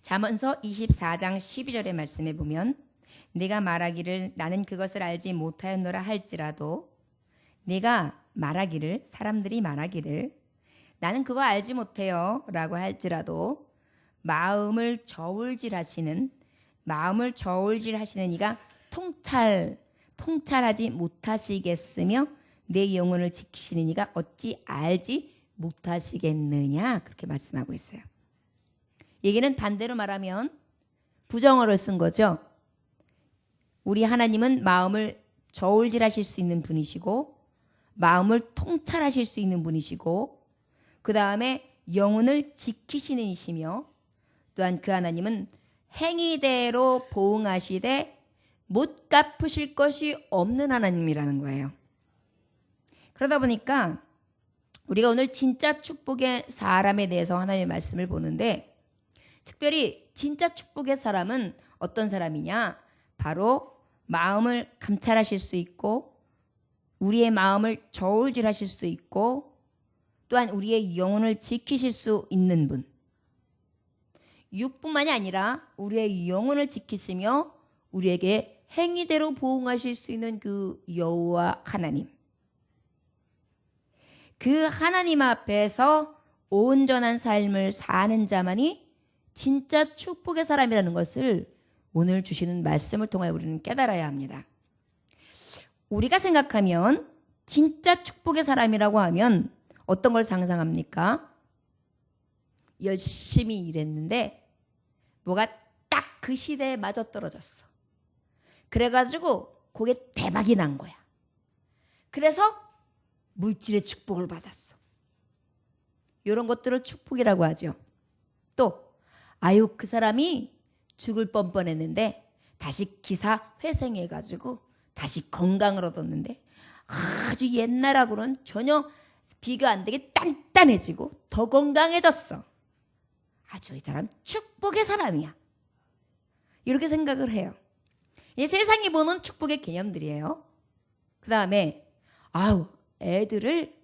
잠언서 24장 12절의 말씀에 보면 내가 말하기를 나는 그것을 알지 못하였노라 할지라도 내가 말하기를 사람들이 말하기를 나는 그거 알지 못해요 라고 할지라도 마음을 저울질하시는 이가 통찰하지 못하시겠으며 내 영혼을 지키시는 이가 어찌 알지 못하시겠느냐 그렇게 말씀하고 있어요. 얘기는 반대로 말하면 부정어를 쓴 거죠. 우리 하나님은 마음을 저울질하실 수 있는 분이시고 마음을 통찰하실 수 있는 분이시고 그 다음에 영혼을 지키시는 이시며 또한 그 하나님은 행위대로 보응하시되 못 갚으실 것이 없는 하나님이라는 거예요. 그러다 보니까 우리가 오늘 진짜 축복의 사람에 대해서 하나님의 말씀을 보는데 특별히 진짜 축복의 사람은 어떤 사람이냐? 바로 마음을 감찰하실 수 있고 우리의 마음을 저울질하실 수 있고 또한 우리의 영혼을 지키실 수 있는 분. 육뿐만이 아니라 우리의 영혼을 지키시며 우리에게 행위대로 보응하실 수 있는 그 여호와 하나님. 그 하나님 앞에서 온전한 삶을 사는 자만이 진짜 축복의 사람이라는 것을 오늘 주시는 말씀을 통하여 우리는 깨달아야 합니다. 우리가 생각하면 진짜 축복의 사람이라고 하면 어떤 걸 상상합니까? 열심히 일했는데 뭐가 딱 그 시대에 맞아떨어졌어. 그래가지고 그게 대박이 난 거야. 그래서 물질의 축복을 받았어. 이런 것들을 축복이라고 하죠. 또 아유 그 사람이 죽을 뻔뻔했는데 다시 기사 회생해가지고 다시 건강을 얻었는데 아주 옛날하고는 전혀 비교 안 되게 단단해지고 더 건강해졌어. 아주 이 사람 축복의 사람이야. 이렇게 생각을 해요. 이 세상이 보는 축복의 개념들이에요. 그 다음에 아우 애들을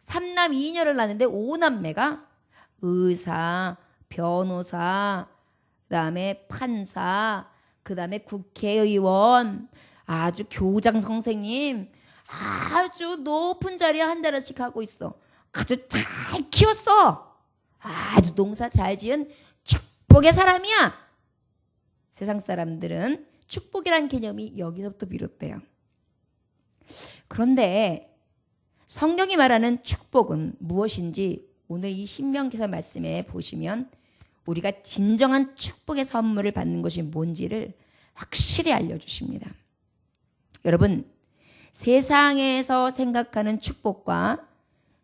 3남 2녀를 낳는데 5남매가 의사, 변호사, 그 다음에 판사, 그 다음에 국회의원, 아주 교장 선생님 아주 높은 자리에 한 자리씩 하고 있어. 아주 잘 키웠어. 아주 농사 잘 지은 축복의 사람이야. 세상 사람들은 축복이란 개념이 여기서부터 비롯돼요. 그런데 성경이 말하는 축복은 무엇인지 오늘 이 신명기서 말씀에 보시면 우리가 진정한 축복의 선물을 받는 것이 뭔지를 확실히 알려주십니다. 여러분, 세상에서 생각하는 축복과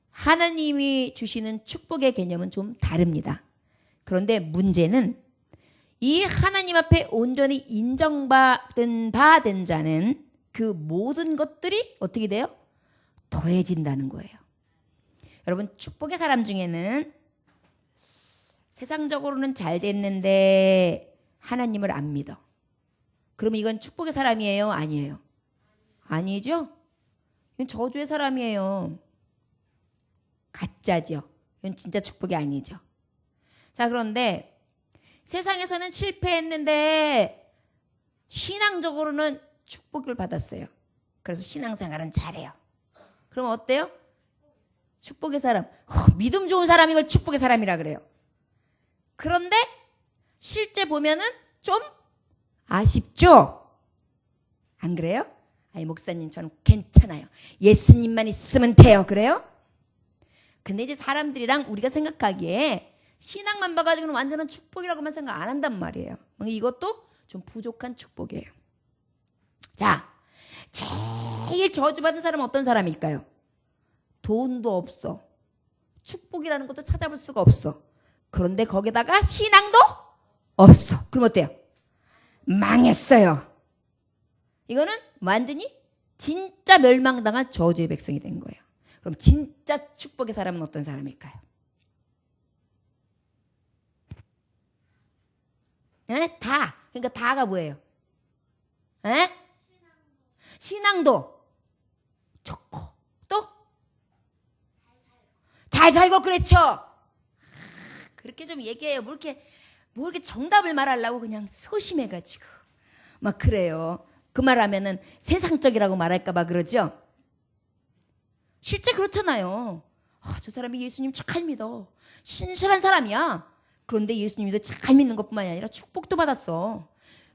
하나님이 주시는 축복의 개념은 좀 다릅니다. 그런데 문제는 이 하나님 앞에 온전히 인정받은 바 된 자는 그 모든 것들이 어떻게 돼요? 더해진다는 거예요. 여러분, 축복의 사람 중에는 세상적으로는 잘 됐는데 하나님을 안 믿어. 그러면 이건 축복의 사람이에요? 아니에요? 아니죠? 이건 저주의 사람이에요. 가짜죠. 이건 진짜 축복이 아니죠. 자, 그런데 세상에서는 실패했는데 신앙적으로는 축복을 받았어요. 그래서 신앙생활은 잘해요. 그럼 어때요? 축복의 사람. 믿음 좋은 사람이 이걸 축복의 사람이라 그래요. 그런데 실제 보면은 좀 아쉽죠? 안 그래요? 아니 목사님 저는 괜찮아요. 예수님만 있으면 돼요. 그래요? 근데 이제 사람들이랑 우리가 생각하기에 신앙만 봐가지고는 완전한 축복이라고만 생각 안 한단 말이에요. 이것도 좀 부족한 축복이에요. 자, 제일 저주받은 사람은 어떤 사람일까요? 돈도 없어. 축복이라는 것도 찾아볼 수가 없어. 그런데 거기다가 신앙도 없어. 그럼 어때요? 망했어요. 이거는 완전히 진짜 멸망당한 저주의 백성이 된 거예요. 그럼 진짜 축복의 사람은 어떤 사람일까요? 에? 다. 그러니까 다가 뭐예요? 에? 신앙도 좋고 또 잘 살고 그렇죠. 그렇게 좀 얘기해요. 뭐 이렇게 뭐 이렇게 정답을 말하려고 그냥 소심해가지고 막 그래요. 그 말하면은 세상적이라고 말할까봐 그러죠. 실제 그렇잖아요. 저 사람이 예수님 잘 믿어. 신실한 사람이야. 그런데 예수님도 잘 믿는 것뿐만이 아니라 축복도 받았어.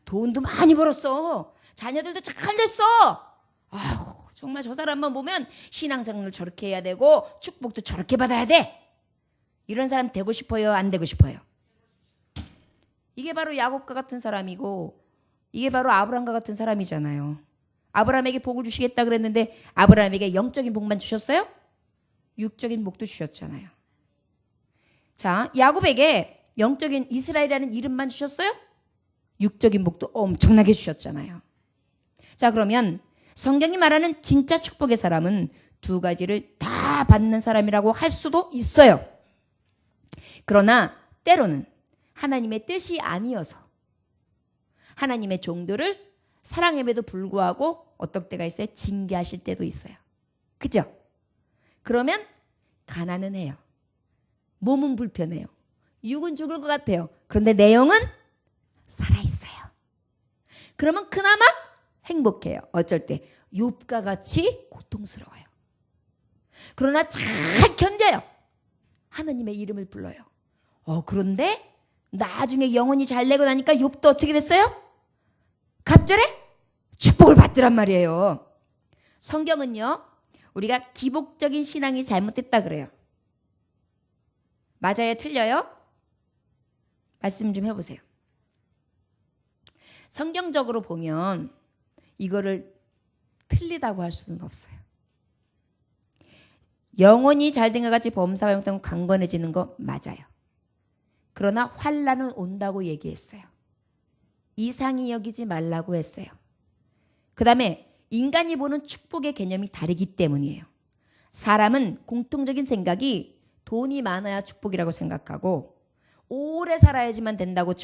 돈도 많이 벌었어. 자녀들도 잘 됐어. 정말 저 사람만 보면 신앙생활을 저렇게 해야 되고 축복도 저렇게 받아야 돼. 이런 사람 되고 싶어요? 안 되고 싶어요? 이게 바로 야곱과 같은 사람이고 이게 바로 아브라함과 같은 사람이잖아요. 아브라함에게 복을 주시겠다 그랬는데 아브라함에게 영적인 복만 주셨어요? 육적인 복도 주셨잖아요. 자, 야곱에게 영적인 이스라엘이라는 이름만 주셨어요? 육적인 복도 엄청나게 주셨잖아요. 자, 그러면 성경이 말하는 진짜 축복의 사람은 두 가지를 다 받는 사람이라고 할 수도 있어요. 그러나 때로는 하나님의 뜻이 아니어서 하나님의 종들을 사랑함에도 불구하고 어떤 때가 있어요? 징계하실 때도 있어요. 그죠? 그러면 가난은 해요. 몸은 불편해요. 육은 죽을 것 같아요. 그런데 내 영은 살아있어요. 그러면 그나마 행복해요. 어쩔 때 욥과 같이 고통스러워요. 그러나 잘 견뎌요. 하나님의 이름을 불러요. 그런데 나중에 영혼이 잘 되고 나니까 욥도 어떻게 됐어요? 갑절에 축복을 받더란 말이에요. 성경은요, 우리가 기복적인 신앙이 잘못됐다 그래요. 맞아요? 틀려요? 말씀 좀 해보세요. 성경적으로 보면 이거를 틀리다고 할 수는 없어요. 영혼이 잘된 것 같이 범사가 영통하고 강건해지는 거 맞아요. 그러나 환난은 온다고 얘기했어요. 이상히 여기지 말라고 했어요. 그 다음에 인간이 보는 축복의 개념이 다르기 때문이에요. 사람은 공통적인 생각이 돈이 많아야 축복이라고 생각하고 오래 살아야지만 된다고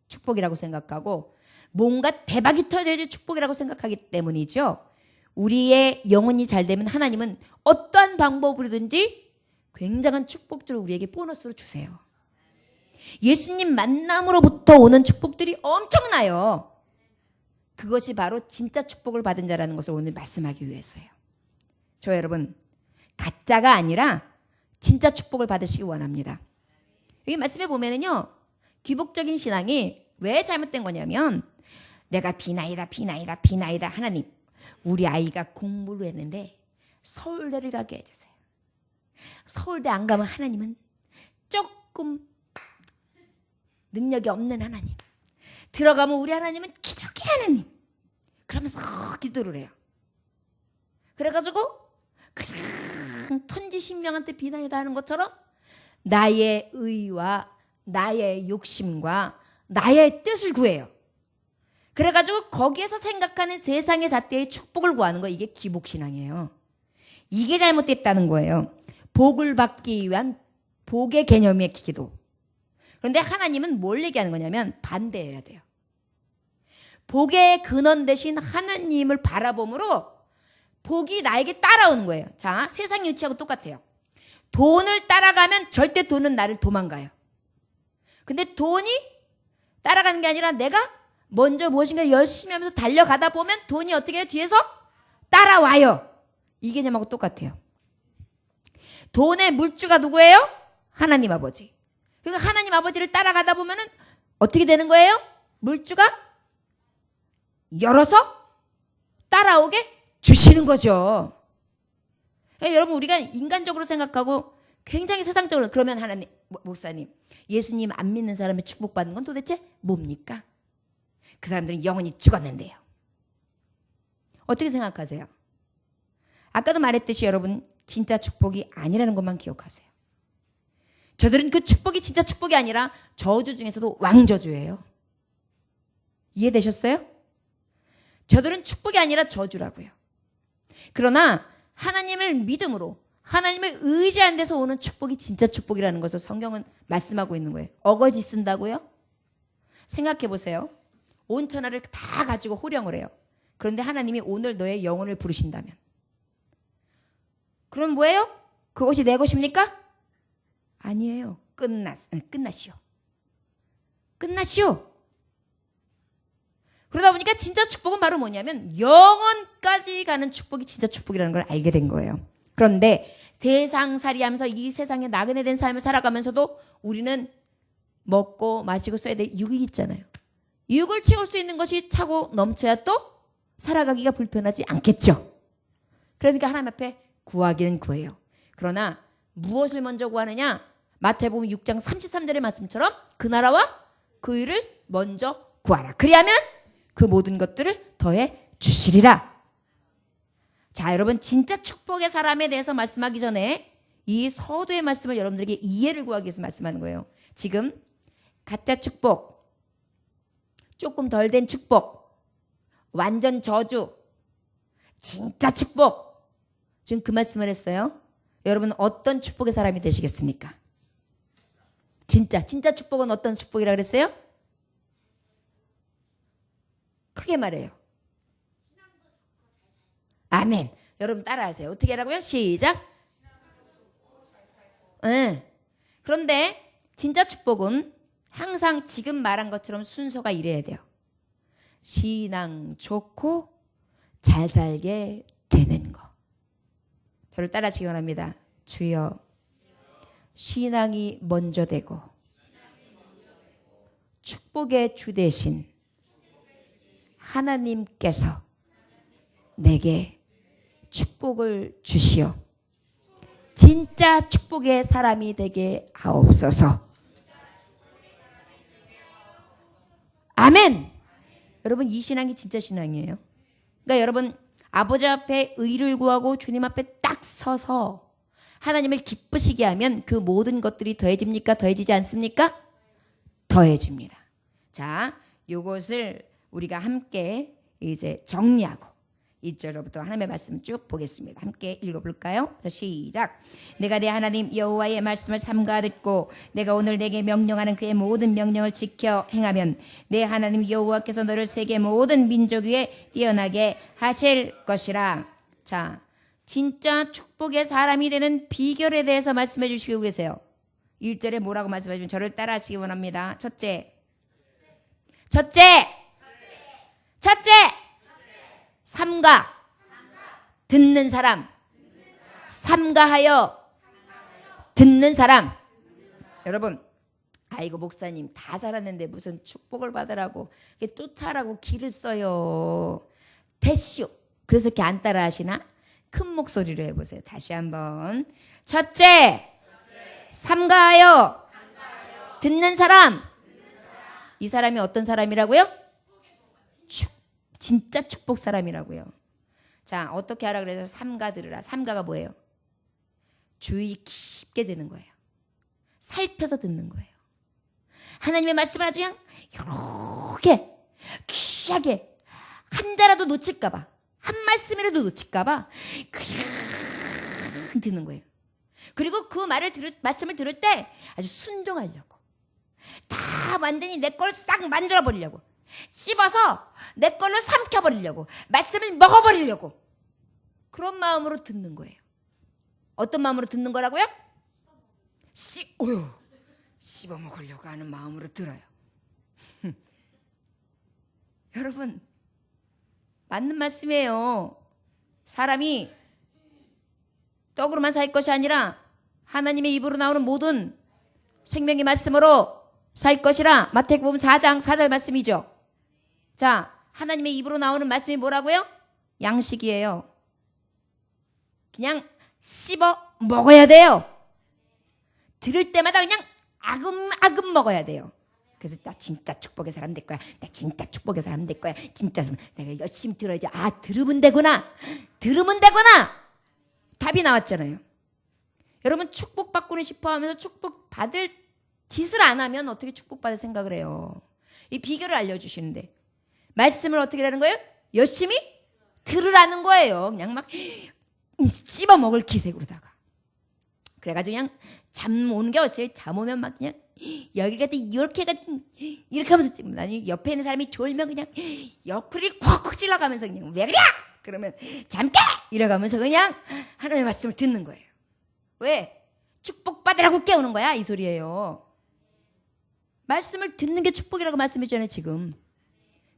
축복이라고 생각하고 뭔가 대박이 터져야지 축복이라고 생각하기 때문이죠. 우리의 영혼이 잘 되면 하나님은 어떠한 방법으로든지 굉장한 축복들을 우리에게 보너스로 주세요. 예수님 만남으로부터 오는 축복들이 엄청나요. 그것이 바로 진짜 축복을 받은 자라는 것을 오늘 말씀하기 위해서예요. 저 여러분, 가짜가 아니라 진짜 축복을 받으시기 원합니다. 여기 말씀에 보면은요, 기복적인 신앙이 왜 잘못된 거냐면 내가 비나이다 하나님, 우리 아이가 공부를 했는데 서울대를 가게 해주세요. 서울대 안 가면 하나님은 조금 능력이 없는 하나님, 들어가면 우리 하나님은 기적의 하나님, 그러면서 기도를 해요. 그래가지고 그냥 천지신명한테 비난이다 하는 것처럼 나의 의와 나의 욕심과 나의 뜻을 구해요. 그래가지고 거기에서 생각하는 세상의 잣대의 축복을 구하는 거, 이게 기복신앙이에요. 이게 잘못됐다는 거예요. 복을 받기 위한 복의 개념의 기도. 그런데 하나님은 뭘 얘기하는 거냐면 반대해야 돼요. 복의 근원 대신 하나님을 바라봄으로 복이 나에게 따라오는 거예요. 자, 세상 유치하고 똑같아요. 돈을 따라가면 절대 돈은 나를 도망가요. 근데 돈이 따라가는 게 아니라 내가 먼저 무엇인가 열심히 하면서 달려가다 보면 돈이 어떻게 해요? 뒤에서 따라와요. 이 개념하고 똑같아요. 돈의 물주가 누구예요? 하나님 아버지. 그러니까 하나님 아버지를 따라가다 보면은 어떻게 되는 거예요? 물주가 열어서 따라오게 주시는 거죠. 그러니까 여러분, 우리가 인간적으로 생각하고 굉장히 세상적으로, 그러면 하나님, 목사님, 예수님 안 믿는 사람이 축복받는 건 도대체 뭡니까? 그 사람들은 영원히 죽었는데요. 어떻게 생각하세요? 아까도 말했듯이 여러분, 진짜 축복이 아니라는 것만 기억하세요. 저들은 그 축복이 진짜 축복이 아니라 저주 중에서도 왕저주예요. 이해되셨어요? 저들은 축복이 아니라 저주라고요. 그러나 하나님을 믿음으로, 하나님을 의지한 데서 오는 축복이 진짜 축복이라는 것을 성경은 말씀하고 있는 거예요. 어거지 쓴다고요? 생각해 보세요. 온 천하를 다 가지고 호령을 해요. 그런데 하나님이 오늘 너의 영혼을 부르신다면, 그럼 뭐예요? 그것이 내 것입니까? 아니에요. 끝났시오. 끝났쇼. 그러다 보니까 진짜 축복은 바로 뭐냐면 영원까지 가는 축복이 진짜 축복이라는 걸 알게 된 거예요. 그런데 세상살이 하면서 이 세상에 나그네 된 삶을 살아가면서도 우리는 먹고 마시고 써야 될 육이 있잖아요. 육을 채울 수 있는 것이 차고 넘쳐야 또 살아가기가 불편하지 않겠죠. 그러니까 하나님 앞에 구하기는 구해요. 그러나 무엇을 먼저 구하느냐? 마태복음 6장 33절의 말씀처럼 그 나라와 그 의를 먼저 구하라. 그리하면 그 모든 것들을 더해 주시리라. 자, 여러분 진짜 축복의 사람에 대해서 말씀하기 전에 이 서두의 말씀을 여러분들에게 이해를 구하기 위해서 말씀하는 거예요. 지금 가짜 축복, 조금 덜 된 축복, 완전 저주, 진짜 축복. 지금 그 말씀을 했어요. 여러분 어떤 축복의 사람이 되시겠습니까? 진짜 축복은 어떤 축복이라 그랬어요? 크게 말해요. 아멘. 여러분 따라하세요. 어떻게 하라고요? 시작. 네. 그런데 진짜 축복은 항상 지금 말한 것처럼 순서가 이래야 돼요. 신앙 좋고 잘 살게 되는 거. 저를 따라하시기 원합니다. 주여, 신앙이 먼저 되고 축복의 주 대신 하나님께서 내게 축복을 주시어 진짜 축복의 사람이 되게 하옵소서. 아멘. 여러분 이 신앙이 진짜 신앙이에요. 그러니까 여러분 아버지 앞에 의를 구하고 주님 앞에 딱 서서 하나님을 기쁘시게 하면 그 모든 것들이 더해집니까? 더해지지 않습니까? 더해집니다. 자, 요것을 우리가 함께 이제 정리하고 1절로부터 하나님의 말씀 쭉 보겠습니다. 함께 읽어볼까요? 자, 시작. 내가 내 하나님 여호와의 말씀을 삼가 듣고 내가 오늘 내게 명령하는 그의 모든 명령을 지켜 행하면 내 하나님 여호와께서 너를 세계 모든 민족 위에 뛰어나게 하실 것이라. 자, 진짜 축복의 사람이 되는 비결에 대해서 말씀해 주시고 계세요. 1절에 뭐라고 말씀해 주면 저를 따라하시기 원합니다. 첫째. 삼가 듣는 사람. 삼가하여 듣는 사람. 여러분, 아이고 목사님 다 잘하는데 무슨 축복을 받으라고 쫓아라고 길을 써요. 됐쇼. 그래서 이렇게 안 따라 하시나? 큰 목소리로 해보세요. 다시 한번. 첫째, 삼가하여 듣는 사람. 이 사람이 어떤 사람이라고요? 진짜 축복 사람이라고요. 자, 어떻게 하라 그래서 삼가 들으라. 삼가가 뭐예요? 주의 깊게 듣는 거예요. 살펴서 듣는 거예요. 하나님의 말씀을 아주 그냥 이렇게 귀하게 한 자라도 놓칠까 봐, 한 말씀이라도 놓칠까 봐 그냥 듣는 거예요. 그리고 그 말씀을 들을 때 아주 순종하려고, 다 완전히 내 걸 싹 만들어 버리려고, 씹어서 내 걸로 삼켜버리려고, 말씀을 먹어버리려고, 그런 마음으로 듣는 거예요. 어떤 마음으로 듣는 거라고요? 씹어먹으려고 하는 마음으로 들어요. 여러분, 맞는 말씀이에요. 사람이 떡으로만 살 것이 아니라 하나님의 입으로 나오는 모든 생명의 말씀으로 살 것이라. 마태복음 4장 4절 말씀이죠. 자, 하나님의 입으로 나오는 말씀이 뭐라고요? 양식이에요. 그냥 씹어 먹어야 돼요. 들을 때마다 그냥 아금아금 먹어야 돼요. 그래서 나 진짜 축복의 사람 될 거야. 나 진짜 축복의 사람 될 거야. 진짜 내가 열심히 들어야지. 아, 들으면 되구나. 답이 나왔잖아요. 여러분 축복받고는 싶어 하면서 축복받을 짓을 안 하면 어떻게 축복받을 생각을 해요. 이 비결을 알려주시는데 말씀을 어떻게 하는 거예요? 열심히 들으라는 거예요. 그냥 막 씹어먹을 기색으로다가. 그래가지고 그냥 잠 오는 게 어때요? 잠 오면 막 그냥 여기가 이렇게 해가지고 이렇게 하면서 아니 옆에 있는 사람이 졸면 그냥 옆구리 콕콕 찔러가면서 그냥 왜 그래? 그러면 잠 깨! 이러가면서 그냥 하나님의 말씀을 듣는 거예요. 왜? 축복받으라고 깨우는 거야 이 소리예요. 말씀을 듣는 게 축복이라고 말씀했잖아요, 지금.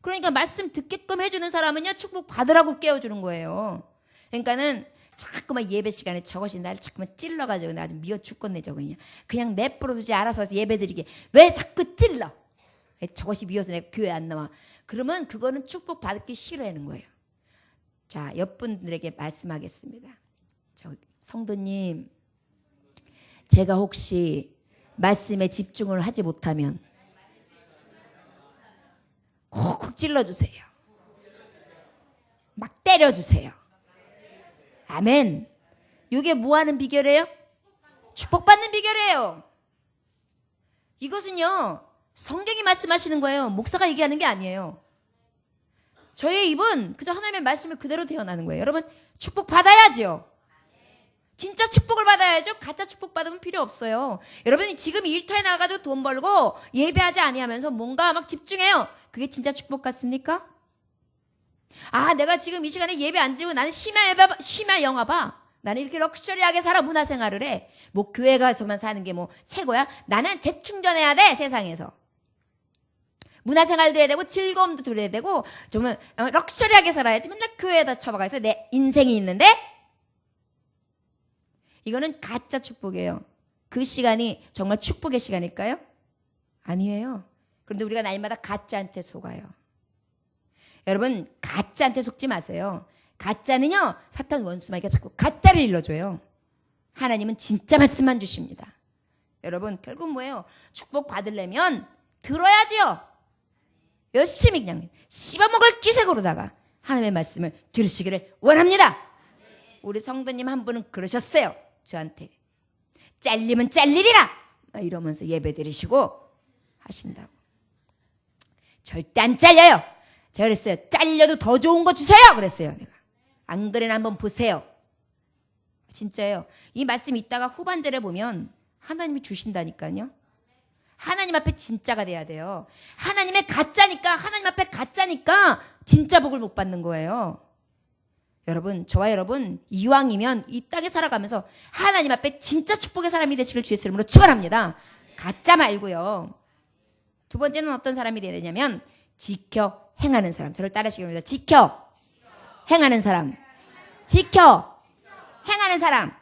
그러니까 말씀 듣게끔 해주는 사람은요, 축복 받으라고 깨워주는 거예요. 그러니까는 자꾸만 예배 시간에 저것이 나를 자꾸만 찔러가지고 나 아주 미워 죽겠네, 저거 그냥 내버려두지, 알아서 예배 드리게. 왜 자꾸 찔러? 저것이 미워서 내가 교회 안 나와. 그러면 그거는 축복 받기 싫어하는 거예요. 자, 옆분들에게 말씀하겠습니다. 성도님, 제가 혹시 말씀에 집중을 하지 못하면 콕콕 찔러주세요. 막 때려주세요. 아멘. 이게 뭐 하는 비결이에요? 축복받는 비결이에요. 이것은요, 성경이 말씀하시는 거예요. 목사가 얘기하는 게 아니에요. 저의 입은 그저 하나님의 말씀을 그대로 태어나는 거예요. 여러분, 축복 받아야죠. 진짜 축복을 받아야죠. 가짜 축복 받으면 필요 없어요. 여러분, 지금 일터에 나가가지고 돈 벌고 예배하지 아니하면서 뭔가 막 집중해요. 그게 진짜 축복 같습니까? 아, 내가 지금 이 시간에 예배 안 드리고 나는 심야 영화 봐. 나는 이렇게 럭셔리하게 살아, 문화생활을 해. 뭐 교회 가서만 사는 게 뭐 최고야? 나는 재충전해야 돼, 세상에서. 문화생활도 해야 되고 즐거움도 들어야 되고 정말 럭셔리하게 살아야지. 맨날 교회에다 처박아서 내 인생이 있는데, 이거는 가짜 축복이에요. 그 시간이 정말 축복의 시간일까요? 아니에요. 그런데 우리가 날마다 가짜한테 속아요. 여러분, 가짜한테 속지 마세요. 가짜는요, 사탄 원수마귀가 자꾸 가짜를 일러줘요. 하나님은 진짜 말씀만 주십니다. 여러분, 결국 뭐예요? 축복 받으려면 들어야지요. 열심히 그냥 씹어먹을 기색으로다가 하나님의 말씀을 들으시기를 원합니다. 우리 성도님 한 분은 그러셨어요. 저한테 잘리면 잘리리라 이러면서 예배 드리시고 하신다고. 절대 안 잘려요. 제가 그랬어요. 잘려도 더 좋은 거 주세요 그랬어요. 내가. 안 그래나 한번 보세요. 진짜예요. 이 말씀 있다가 후반절에 보면 하나님이 주신다니까요. 하나님 앞에 진짜가 돼야 돼요. 하나님의 가짜니까, 하나님 앞에 가짜니까 진짜 복을 못 받는 거예요. 여러분, 저와 여러분 이왕이면 이 땅에 살아가면서 하나님 앞에 진짜 축복의 사람이 되시길 주의 이름으로 축원합니다. 가짜 말고요. 두 번째는 어떤 사람이 되어야 되냐면 지켜 행하는 사람. 저를 따르시기 바랍니다. 지켜 행하는 사람. 지켜 행하는 사람.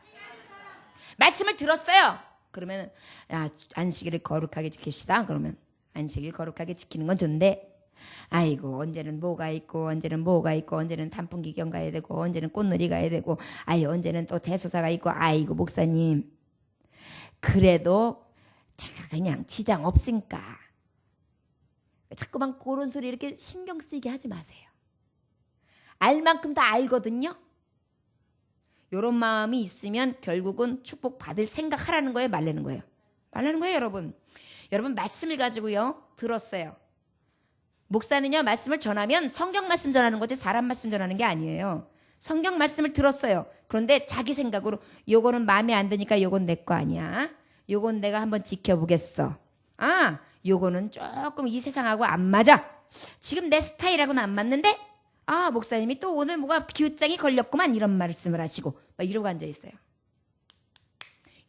말씀을 들었어요. 그러면 안식일을 거룩하게 지킵시다. 그러면 안식일 거룩하게 지키는 건 좋은데, 아이고 언제는 뭐가 있고 언제는 뭐가 있고 언제는 단풍기경 가야 되고 언제는 꽃놀이 가야 되고 언제는 또 대소사가 있고, 아이고 목사님 그래도 제가 그냥 지장 없으니까 자꾸만 그런 소리 이렇게 신경 쓰이게 하지 마세요. 알 만큼 다 알거든요. 이런 마음이 있으면 결국은 축복 받을 생각하라는 거예요, 말라는 거예요? 말라는 거예요, 여러분. 여러분, 말씀을 가지고요 들었어요. 목사는요, 말씀을 전하면 성경 말씀 전하는 거지 사람 말씀 전하는 게 아니에요. 성경 말씀을 들었어요. 그런데 자기 생각으로 요거는 마음에 안 드니까 요건 내 거 아니야. 요건 내가 한번 지켜보겠어. 요거는 조금 이 세상하고 안 맞아. 지금 내 스타일하고는 안 맞는데, 목사님이 또 오늘 뭐가 기웃장이 걸렸구만 이런 말씀을 하시고 막 이러고 앉아 있어요.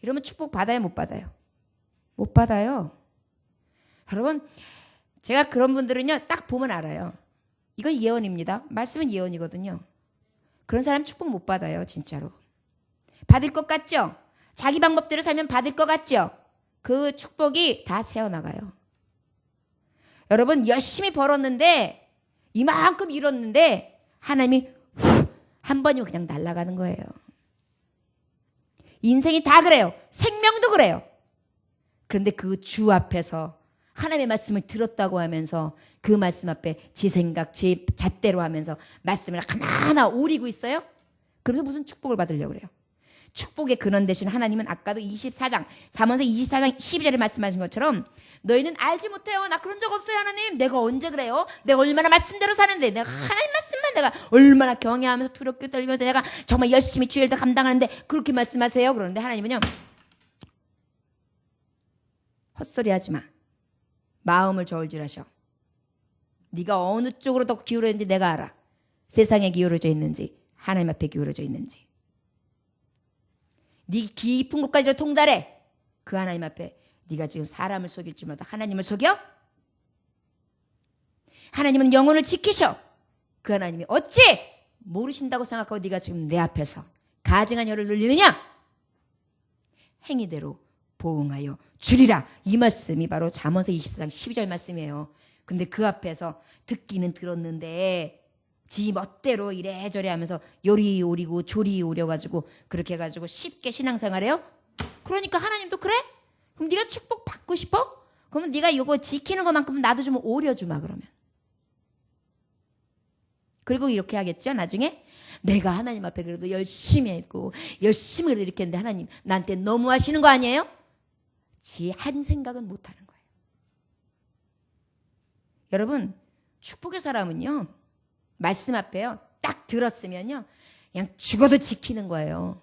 이러면 축복 받아요, 못 받아요? 못 받아요. 여러분, 제가 그런 분들은요 딱 보면 알아요. 이건 예언입니다. 말씀은 예언이거든요. 그런 사람 축복 못 받아요, 진짜로. 받을 것 같죠? 자기 방법대로 살면 받을 것 같죠? 그 축복이 다 새어나가요. 여러분, 열심히 벌었는데 이만큼 잃었는데 하나님이 한 번이면 그냥 날아가는 거예요. 인생이 다 그래요. 생명도 그래요. 그런데 그 주 앞에서 하나님의 말씀을 들었다고 하면서 그 말씀 앞에 제 생각, 제 잣대로 하면서 말씀을 하나하나 오리고 있어요. 그래서 무슨 축복을 받으려고 그래요. 축복의 근원 되신 하나님은 아까도 24장, 잠언서 24장 12절에 말씀하신 것처럼 너희는 알지 못해요. 나 그런 적 없어요, 하나님. 내가 언제 그래요? 내가 얼마나 말씀대로 사는데, 내가 하나님 말씀만 내가 얼마나 경외하면서 두렵게 떨면서 내가 정말 열심히 주일을 다 감당하는데 그렇게 말씀하세요. 그러는데 하나님은요, 헛소리 하지 마. 마음을 저울질하셔. 네가 어느 쪽으로 더 기울어 있는지 내가 알아. 세상에 기울어져 있는지 하나님 앞에 기울어져 있는지. 네 깊은 곳까지로 통달해. 그 하나님 앞에 네가 지금 사람을 속일지 몰라도 하나님을 속여? 하나님은 영혼을 지키셔. 그 하나님이 어찌 모르신다고 생각하고 네가 지금 내 앞에서 가증한 혀를 늘리느냐? 행위대로 보응하여 주리라. 이 말씀이 바로 잠언서 24장 12절 말씀이에요. 근데 그 앞에서 듣기는 들었는데 지 멋대로 이래저래 하면서 요리 오리고 조리 오려가지고 그렇게 해가지고 쉽게 신앙생활해요? 그러니까 하나님도 그래? 그럼 네가 축복 받고 싶어? 그러면 네가 이거 지키는 것만큼 나도 좀 오려주마 그러면. 그리고 이렇게 하겠죠 나중에? 내가 하나님 앞에 그래도 열심히 했고 열심히 그래도 이렇게 했는데 하나님 나한테 너무 하시는 거 아니에요? 지 한 생각은 못하는 거예요. 여러분 축복의 사람은요 말씀 앞에요 딱 들었으면요 그냥 죽어도 지키는 거예요.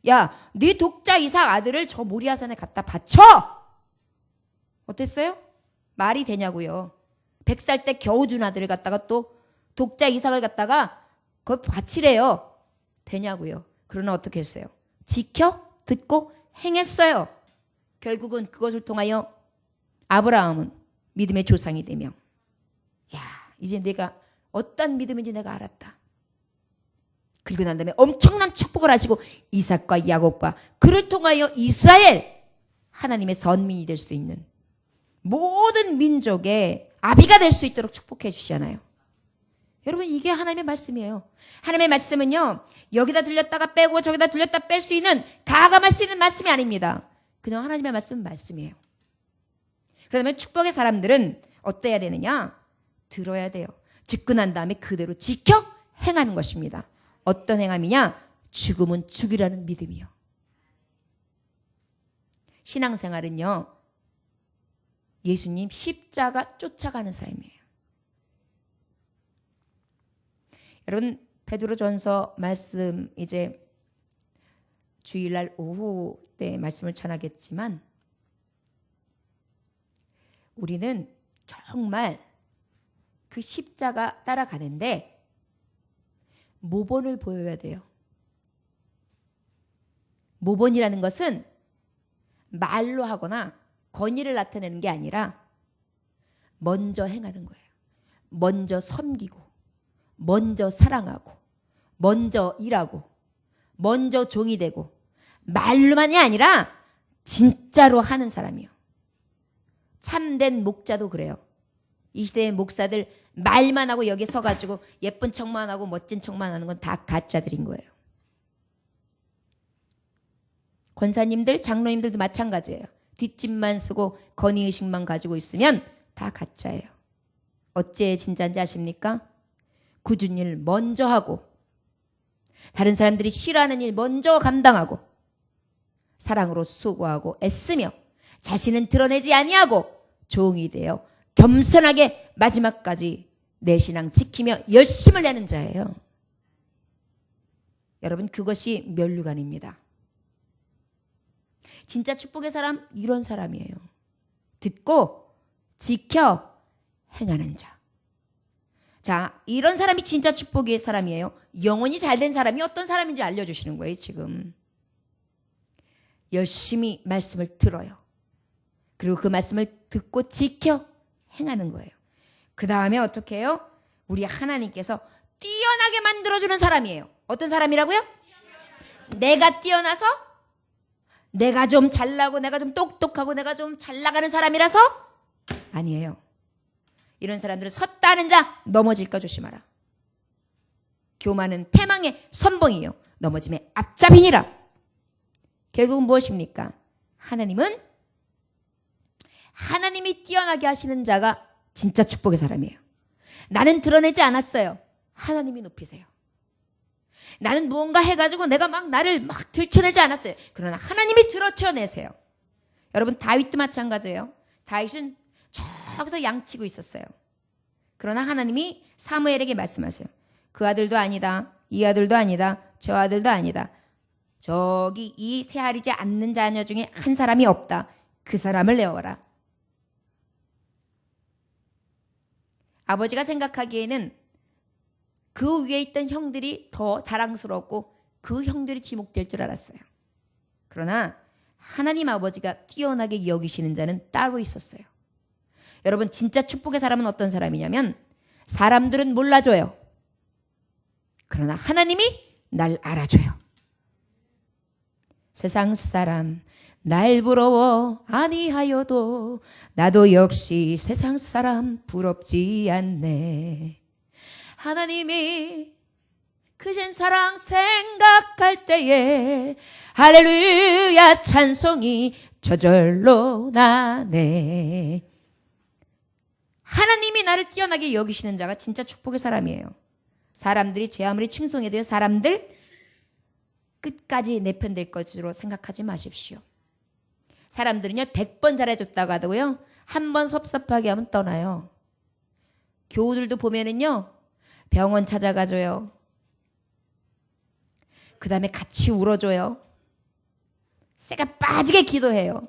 야, 네 독자 이삭 아들을 저 모리아산에 갖다 바쳐. 어땠어요? 말이 되냐고요. 100살 때 겨우 준 아들을 갖다가 또 독자 이삭을 갖다가 그걸 바치래요. 되냐고요. 그러나 어떻게 했어요? 지켜 듣고 행했어요. 결국은 그것을 통하여 아브라함은 믿음의 조상이 되며 야, 이제 내가 어떤 믿음인지 내가 알았다. 그리고 난 다음에 엄청난 축복을 하시고 이삭과 야곱과 그를 통하여 이스라엘 하나님의 선민이 될 수 있는 모든 민족의 아비가 될 수 있도록 축복해 주시잖아요. 여러분 이게 하나님의 말씀이에요. 하나님의 말씀은요 여기다 들렸다가 빼고 저기다 들렸다 뺄 수 있는 가감할 수 있는 말씀이 아닙니다. 그냥 하나님의 말씀은 말씀이에요. 그러면 축복의 사람들은 어때야 되느냐? 들어야 돼요. 듣고 난 다음에 그대로 지켜 행하는 것입니다. 어떤 행함이냐? 죽음은 죽이라는 믿음이요. 신앙생활은요 예수님 십자가 쫓아가는 삶이에요. 여러분 베드로전서 말씀 이제 주일날 오후 때 말씀을 전하겠지만 우리는 정말 그 십자가 따라가는데 모본을 보여야 돼요. 모본이라는 것은 말로 하거나 권위를 나타내는 게 아니라 먼저 행하는 거예요. 먼저 섬기고 먼저 사랑하고 먼저 일하고 먼저 종이 되고 말로만이 아니라 진짜로 하는 사람이요. 참된 목자도 그래요. 이 시대의 목사들 말만 하고 여기 서가지고 예쁜 척만 하고 멋진 척만 하는 건 다 가짜들인 거예요. 권사님들, 장로님들도 마찬가지예요. 뒷짐만 쓰고 건의의식만 가지고 있으면 다 가짜예요. 어째 진짜인지 아십니까? 굳은 일 먼저 하고 다른 사람들이 싫어하는 일 먼저 감당하고 사랑으로 수고하고 애쓰며 자신은 드러내지 아니하고 종이 되어 겸손하게 마지막까지 내 신앙 지키며 열심을 내는 자예요. 여러분 그것이 면류관입니다. 진짜 축복의 사람 이런 사람이에요. 듣고 지켜 행하는 자. 자, 이런 사람이 진짜 축복의 사람이에요. 영혼이 잘된 사람이 어떤 사람인지 알려주시는 거예요. 지금 열심히 말씀을 들어요. 그리고 그 말씀을 듣고 지켜 행하는 거예요. 그 다음에 어떻게 해요? 우리 하나님께서 뛰어나게 만들어주는 사람이에요. 어떤 사람이라고요? 내가 뛰어나서 내가 좀 잘나고 내가 좀 똑똑하고 내가 좀 잘 나가는 사람이라서 아니에요. 이런 사람들은 섰다는 자 넘어질까 조심하라. 교만은 패망의 선봉이요 넘어짐의 앞잡이니라. 결국은 무엇입니까? 하나님은 하나님이 뛰어나게 하시는 자가 진짜 축복의 사람이에요. 나는 드러내지 않았어요. 하나님이 높이세요. 나는 무언가 해가지고 내가 막 나를 막 들춰내지 않았어요. 그러나 하나님이 들어쳐내세요. 여러분 다윗도 마찬가지예요. 다윗은 저기서 양치고 있었어요. 그러나 하나님이 사무엘에게 말씀하세요. 그 아들도 아니다. 이 아들도 아니다. 저 아들도 아니다. 저기 이 세아리지 않는 자녀 중에 한 사람이 없다. 그 사람을 내어라. 아버지가 생각하기에는 그 위에 있던 형들이 더 자랑스럽고 그 형들이 지목될 줄 알았어요. 그러나 하나님 아버지가 뛰어나게 여기시는 자는 따로 있었어요. 여러분, 진짜 축복의 사람은 어떤 사람이냐면 사람들은 몰라줘요. 그러나 하나님이 날 알아줘요. 세상 사람 날 부러워 아니하여도 나도 역시 세상 사람 부럽지 않네. 하나님이 크신 사랑 생각할 때에 할렐루야 찬송이 저절로 나네. 하나님이 나를 뛰어나게 여기시는 자가 진짜 축복의 사람이에요. 사람들이 제 아무리 칭송해도요, 사람들 끝까지 내 편 될 것으로 생각하지 마십시오. 사람들은요 100번 잘해줬다고 하더고요, 한 번 섭섭하게 하면 떠나요. 교우들도 보면은요 병원 찾아가줘요. 그 다음에 같이 울어줘요. 쇠가 빠지게 기도해요.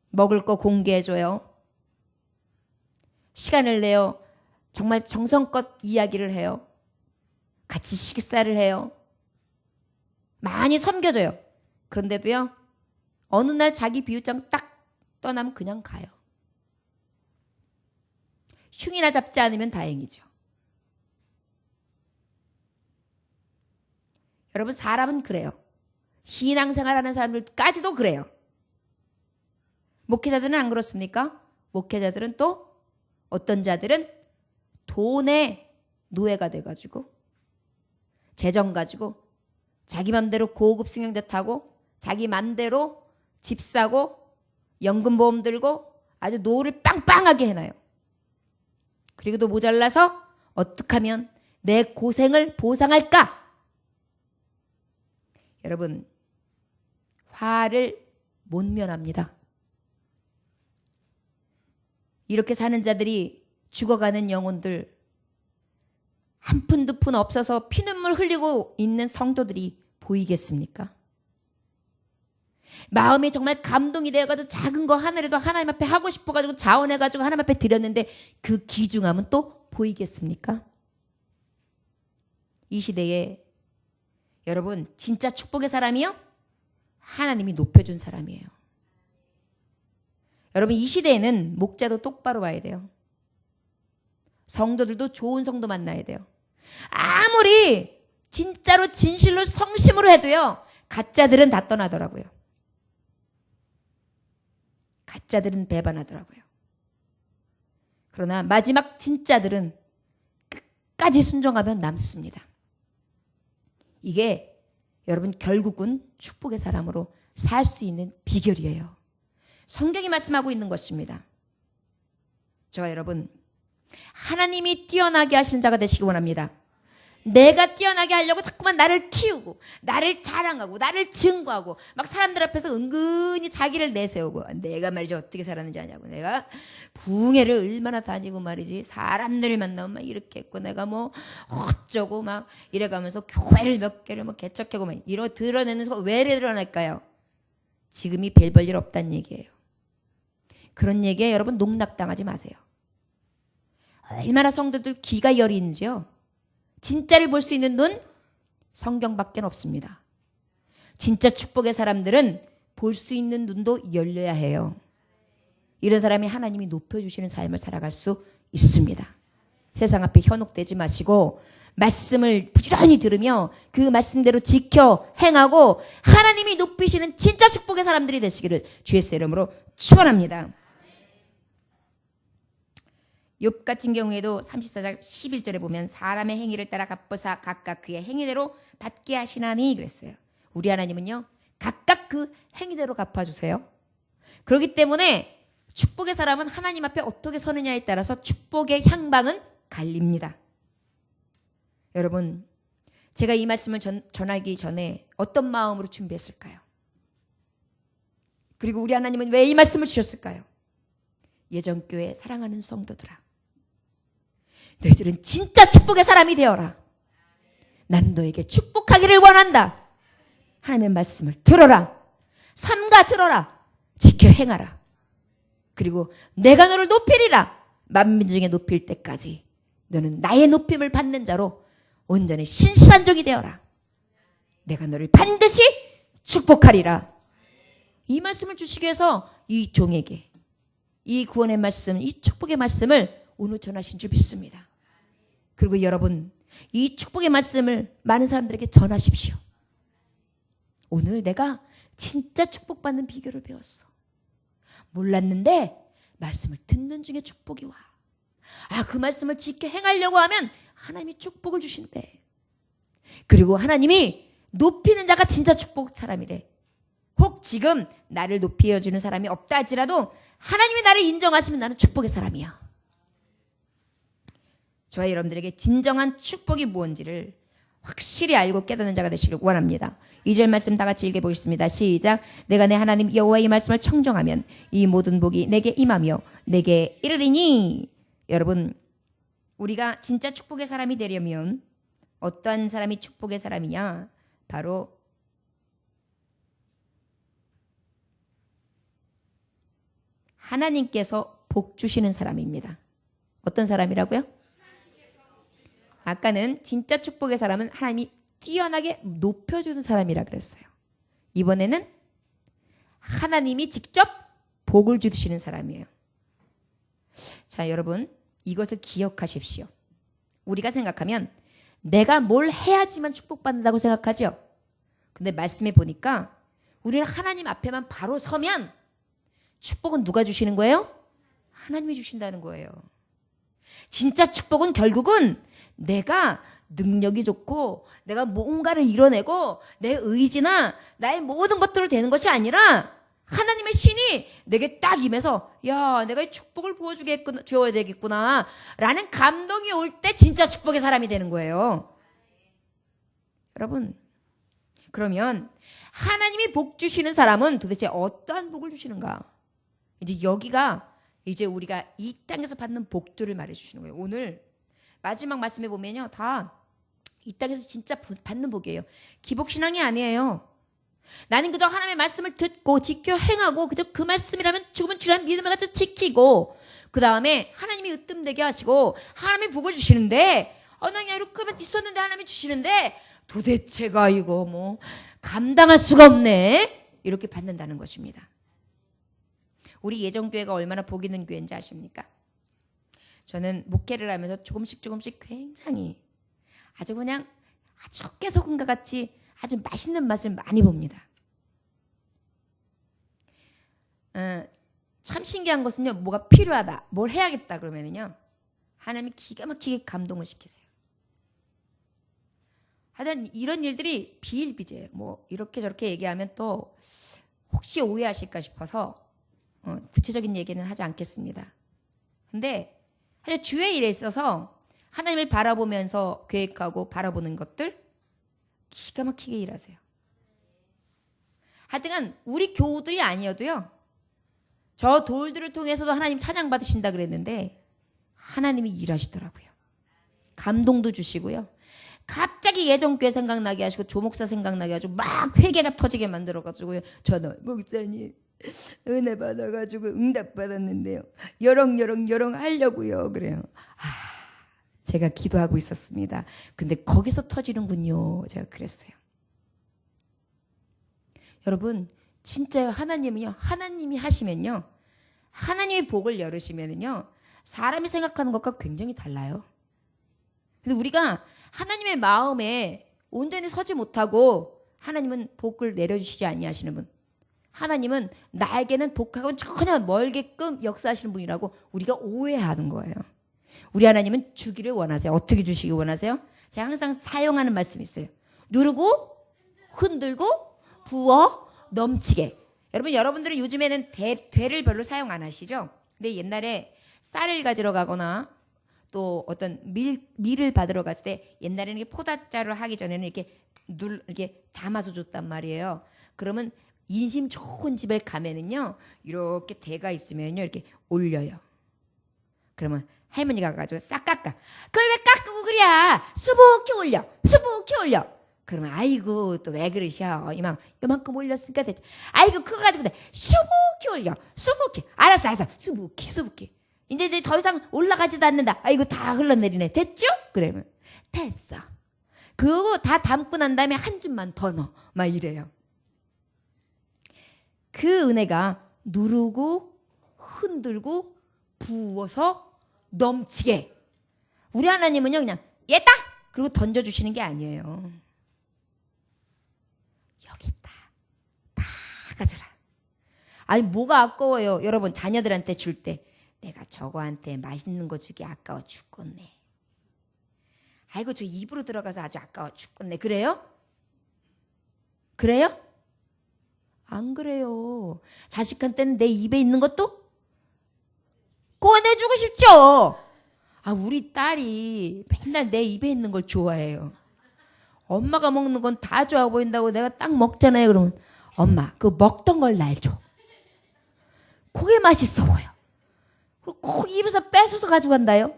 먹을 거 공개해줘요. 시간을 내요. 정말 정성껏 이야기를 해요. 같이 식사를 해요. 많이 섬겨줘요. 그런데도요, 어느 날 자기 비유장 딱 떠나면 그냥 가요. 흉이나 잡지 않으면 다행이죠. 여러분, 사람은 그래요. 신앙생활하는 사람들까지도 그래요. 목회자들은 안 그렇습니까? 목회자들은 또 어떤 자들은 돈의 노예가 돼가지고 재정 가지고 자기 맘대로 고급 승용차 타고 자기 맘대로 집 사고 연금보험 들고 아주 노를 빵빵하게 해놔요. 그리고도 모자라서 어떻게 하면 내 고생을 보상할까? 여러분, 화를 못 면합니다. 이렇게 사는 자들이 죽어가는 영혼들, 한 푼 두 푼 없어서 피눈물 흘리고 있는 성도들이 보이겠습니까? 마음이 정말 감동이 되어가지고 작은 거 하나라도 하나님 앞에 하고 싶어가지고 자원해가지고 하나님 앞에 드렸는데 그 귀중함은 또 보이겠습니까? 이 시대에 여러분, 진짜 축복의 사람이요? 하나님이 높여준 사람이에요. 여러분, 이 시대에는 목자도 똑바로 봐야 돼요. 성도들도 좋은 성도 만나야 돼요. 아무리 진짜로 진실로 성심으로 해도요, 가짜들은 다 떠나더라고요. 가짜들은 배반하더라고요. 그러나 마지막 진짜들은 끝까지 순종하면 남습니다. 이게 여러분 결국은 축복의 사람으로 살 수 있는 비결이에요. 성경이 말씀하고 있는 것입니다. 저와 여러분, 하나님이 뛰어나게 하시는 자가 되시기 원합니다. 내가 뛰어나게 하려고 자꾸만 나를 틔우고 나를 자랑하고 나를 증거하고 막 사람들 앞에서 은근히 자기를 내세우고 내가 말이지 어떻게 살았는지 아냐고, 내가 부흥회를 얼마나 다니고 말이지 사람들을 만나면 막 이렇게 했고 내가 뭐 어쩌고 막 이래가면서 교회를 몇 개를 뭐 개척하고 막 이런 거 드러내는 거 왜 드러낼까요? 지금이 별 볼 일 없다는 얘기예요. 그런 얘기에 여러분 농락당하지 마세요. 얼마나 성도들 귀가 여린지요. 진짜를 볼 수 있는 눈, 성경밖에 없습니다. 진짜 축복의 사람들은 볼 수 있는 눈도 열려야 해요. 이런 사람이 하나님이 높여주시는 삶을 살아갈 수 있습니다. 세상 앞에 현혹되지 마시고 말씀을 부지런히 들으며 그 말씀대로 지켜 행하고 하나님이 높이시는 진짜 축복의 사람들이 되시기를 주 예수의 이름으로 축원합니다. 욥 같은 경우에도 34장 11절에 보면 사람의 행위를 따라 갚으사 각각 그의 행위대로 받게 하시나니 그랬어요. 우리 하나님은요, 각각 그 행위대로 갚아주세요. 그렇기 때문에 축복의 사람은 하나님 앞에 어떻게 서느냐에 따라서 축복의 향방은 갈립니다. 여러분, 제가 이 말씀을 전하기 전에 어떤 마음으로 준비했을까요? 그리고 우리 하나님은 왜 이 말씀을 주셨을까요? 예전교회 사랑하는 성도들아, 너희들은 진짜 축복의 사람이 되어라. 난 너에게 축복하기를 원한다. 하나님의 말씀을 들어라. 삼가 들어라. 지켜 행하라. 그리고 내가 너를 높이리라. 만민 중에 높일 때까지 너는 나의 높임을 받는 자로 온전히 신실한 종이 되어라. 내가 너를 반드시 축복하리라. 이 말씀을 주시기 위해서 이 종에게 이 구원의 말씀, 이 축복의 말씀을 오늘 전하신 줄 믿습니다. 그리고 여러분, 이 축복의 말씀을 많은 사람들에게 전하십시오. 오늘 내가 진짜 축복받는 비결을 배웠어. 몰랐는데 말씀을 듣는 중에 축복이 와. 그 말씀을 지켜 행하려고 하면 하나님이 축복을 주신대. 그리고 하나님이 높이는 자가 진짜 축복 사람이래. 혹 지금 나를 높여주는 사람이 없다 할지라도 하나님이 나를 인정하시면 나는 축복의 사람이야. 저와 여러분들에게 진정한 축복이 무엇인지를 확실히 알고 깨닫는 자가 되시길 원합니다. 2절 말씀 다 같이 읽어보겠습니다. 시작. 내가 내 하나님 여호와의 말씀을 청정하면 이 모든 복이 내게 임하며 내게 이르리니. 여러분, 우리가 진짜 축복의 사람이 되려면 어떤 사람이 축복의 사람이냐? 바로 하나님께서 복 주시는 사람입니다. 어떤 사람이라고요? 아까는 진짜 축복의 사람은 하나님이 뛰어나게 높여주는 사람이라 그랬어요. 이번에는 하나님이 직접 복을 주시는 사람이에요. 자, 여러분, 이것을 기억하십시오. 우리가 생각하면 내가 뭘 해야지만 축복받는다고 생각하죠. 근데 말씀에 보니까 우리는 하나님 앞에만 바로 서면 축복은 누가 주시는 거예요? 하나님이 주신다는 거예요. 진짜 축복은 결국은 내가 능력이 좋고 내가 뭔가를 이뤄내고 내 의지나 나의 모든 것들을 되는 것이 아니라 하나님의 신이 내게 딱 임해서 야, 내가 이 축복을 주어야 되겠구나 라는 감동이 올 때 진짜 축복의 사람이 되는 거예요. 여러분, 그러면 하나님이 복 주시는 사람은 도대체 어떠한 복을 주시는가? 이제 여기가 이제 우리가 이 땅에서 받는 복들을 말해 주시는 거예요. 오늘 마지막 말씀에 보면요, 다 이 땅에서 진짜 받는 복이에요. 기복신앙이 아니에요. 나는 그저 하나님의 말씀을 듣고 지켜 행하고 그저 그 말씀이라면 죽으면 주라는 믿음을 가지고 지키고 그 다음에 하나님이 으뜸되게 하시고 하나님이 복을 주시는데 나 이렇게만 있었는데 하나님이 주시는데 도대체가 이거 뭐 감당할 수가 없네 이렇게 받는다는 것입니다. 우리 예정교회가 얼마나 복 있는 교회인지 아십니까? 저는 목회를 하면서 조금씩 굉장히 아주 그냥 아주 깨소금과 같이 아주 맛있는 맛을 많이 봅니다. 참 신기한 것은요, 뭐가 필요하다, 뭘 해야겠다 그러면은요, 하나님이 기가 막히게 감동을 시키세요. 하여튼 이런 일들이 비일비재해요. 뭐 이렇게 저렇게 얘기하면 또 혹시 오해하실까 싶어서 구체적인 얘기는 하지 않겠습니다. 근데 사실 주의 일에 있어서 하나님을 바라보면서 계획하고 바라보는 것들 기가 막히게 일하세요. 하여튼 우리 교우들이 아니어도요, 저 돌들을 통해서도 하나님 찬양 받으신다 그랬는데 하나님이 일하시더라고요. 감동도 주시고요. 갑자기 예정교회 생각나게 하시고 조목사 생각나게 하시고 막 회개가 터지게 만들어가지고요. 저는 목사님 은혜 받아가지고 응답 받았는데요. 여렁 하려고요. 그래요. 제가 기도하고 있었습니다. 근데 거기서 터지는군요. 제가 그랬어요. 여러분, 진짜요. 하나님은요, 하나님이 하시면요, 하나님의 복을 열으시면은요, 사람이 생각하는 것과 굉장히 달라요. 근데 우리가 하나님의 마음에 온전히 서지 못하고 하나님은 복을 내려주시지 아니하시는 분, 하나님은 나에게는 복하고는 전혀 멀게끔 역사하시는 분이라고 우리가 오해하는 거예요. 우리 하나님은 주기를 원하세요. 어떻게 주시기 원하세요? 제가 항상 사용하는 말씀이 있어요. 누르고 흔들고 부어 넘치게. 여러분들은 요즘에는 되를 별로 사용 안 하시죠? 근데 옛날에 쌀을 가지러 가거나 또 어떤 밀을 받으러 갔을 때 옛날에는 포다자를 하기 전에는 이렇게 담아서 줬단 말이에요. 그러면 인심 좋은 집에 가면은요, 이렇게 대가 있으면요, 이렇게 올려요. 그러면 할머니가 가가지고 싹 깎아. 그걸 왜 깎고 그래? 수북히 올려. 그러면 아이고 또 왜 그러셔? 이만큼 올렸으니까 됐지. 아이고 그거 가지고 돼. 수북히 올려. 알았어. 수북히. 이제 더 이상 올라가지도 않는다. 아이고 다 흘러내리네. 됐죠? 그러면 됐어. 그거 다 담고 난 다음에 한 줌만 더 넣어. 막 이래요. 그 은혜가 누르고 흔들고 부어서 넘치게. 우리 하나님은요 그냥 얘다 그리고 던져주시는 게 아니에요. 여기 있다. 다 가져라. 아니 뭐가 아까워요. 여러분 자녀들한테 줄 때 내가 저거한테 맛있는 거 주기 아까워 죽겠네. 아이고 저 입으로 들어가서 아주 아까워 죽겠네. 그래요? 그래요? 안 그래요. 자식한테는 내 입에 있는 것도 꺼내주고 싶죠. 아 우리 딸이 맨날 내 입에 있는 걸 좋아해요. 엄마가 먹는 건 다 좋아 보인다고 내가 딱 먹잖아요. 그러면 엄마 그 먹던 걸 날 줘. 그게 맛있어 보여. 꼭 입에서 뺏어서 가지고 간다요.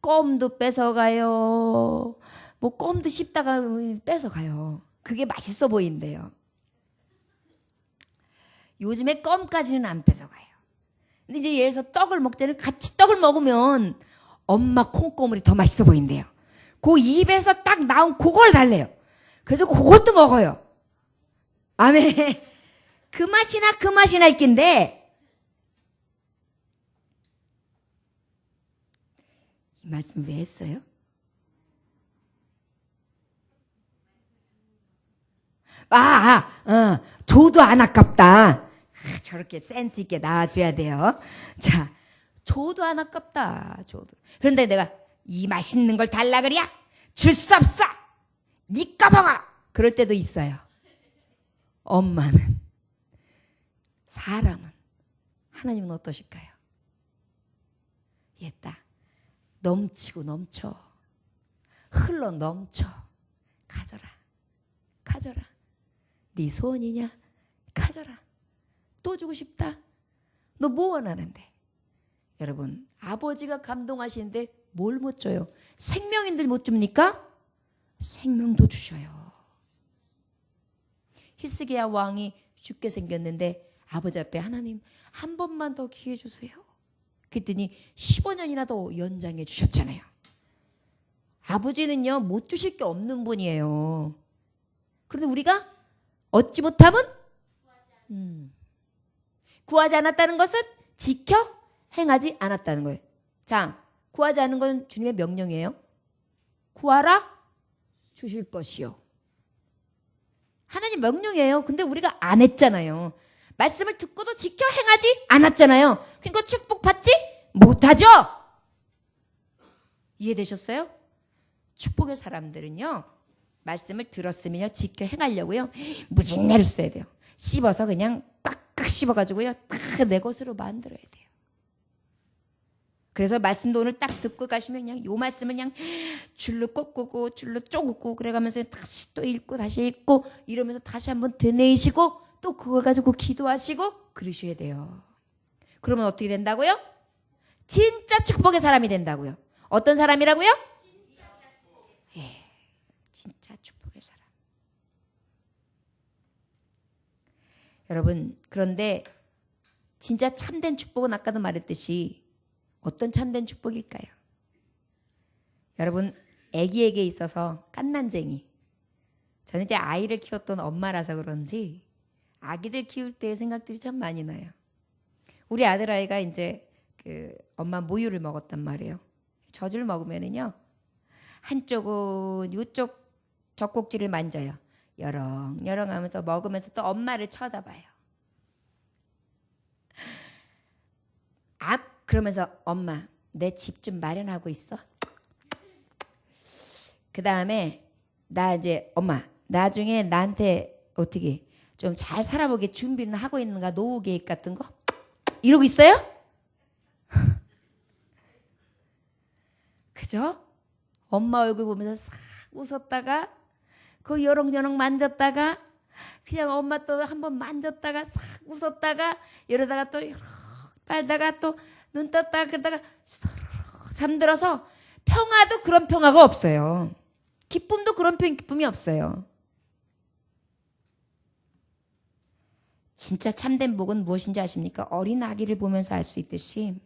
껌도 뺏어가요. 뭐 껌도 씹다가 뺏어가요. 그게 맛있어 보인대요. 요즘에 껌까지는 안 뺏어가요. 근데 이제 예를 들어서 떡을 먹자면 같이 떡을 먹으면 엄마 콩고물이 더 맛있어 보인대요. 그 입에서 딱 나온 그걸 달래요. 그래서 그것도 먹어요. 아멘. 그 맛이나 있긴데 이 말씀 왜 했어요? 줘도 안 아깝다. 저렇게 센스 있게 나와줘야 돼요. 자, 줘도 안 아깝다. 줘도. 그런데 내가 이 맛있는 걸 달라 그래야 줄 수 없어. 니꺼 먹어. 그럴 때도 있어요. 엄마는, 사람은, 하나님은 어떠실까요? 얘다 넘치고 넘쳐. 흘러 넘쳐. 가져라. 가져라. 네 소원이냐? 가져라. 또 주고 싶다. 너 뭐 원하는데? 여러분 아버지가 감동하시는데 뭘 못 줘요? 생명인들 못 줍니까? 생명도 주셔요. 히스기야 왕이 죽게 생겼는데 아버지 앞에 하나님 한 번만 더 기회 주세요. 그랬더니 15년이나 더 연장해 주셨잖아요. 아버지는요 못 주실 게 없는 분이에요. 그런데 우리가 얻지 못함은 구하지 않았다는 것은 지켜 행하지 않았다는 거예요. 자, 구하지 않은 건 주님의 명령이에요. 구하라 주실 것이요. 하나님 명령이에요. 근데 우리가 안 했잖아요. 말씀을 듣고도 지켜 행하지 않았잖아요. 그러니까 축복 받지 못하죠. 이해되셨어요? 축복의 사람들은요. 말씀을 들었으면요. 지켜 행하려고요. 무진내를 써야 돼요. 씹어서 그냥 꽉꽉 씹어가지고요. 다 내 것으로 만들어야 돼요. 그래서 말씀도 오늘 딱 듣고 가시면 그냥 요 말씀을 그냥 줄로 꺾고 줄로 쪼갰고 그래가면서 다시 또 읽고 다시 읽고 이러면서 다시 한번 되뇌이시고 또 그걸 가지고 기도하시고 그러셔야 돼요. 그러면 어떻게 된다고요? 진짜 축복의 사람이 된다고요. 어떤 사람이라고요? 예, 진짜 축복의 사람. 여러분 그런데 진짜 참된 축복은 아까도 말했듯이 어떤 참된 축복일까요? 여러분 아기에게 있어서 깐난쟁이. 저는 이제 아이를 키웠던 엄마라서 그런지 아기들 키울 때의 생각들이 참 많이 나요. 우리 아들아이가 이제 그 엄마 모유를 먹었단 말이에요. 젖을 먹으면은요 한쪽은 이쪽 젖꼭지를 만져요. 여렁여렁 하면서 먹으면서 또 엄마를 쳐다봐요. 그러면서 엄마 내 집 좀 마련하고 있어. 그 다음에 나 이제 엄마 나중에 나한테 어떻게 좀 잘 살아보게 준비는 하고 있는가 노후 계획 같은 거 이러고 있어요? 그죠? 엄마 얼굴 보면서 싹 웃었다가 그 여렁여렁 만졌다가 그냥 엄마 또 한번 만졌다가 싹 웃었다가 이러다가 또 빨다가 또 눈 떴다가 그러다가 잠들어서 평화도 그런 평화가 없어요. 기쁨도 그런 기쁨이 없어요. 진짜 참된 복은 무엇인지 아십니까? 어린 아기를 보면서 알 수 있듯이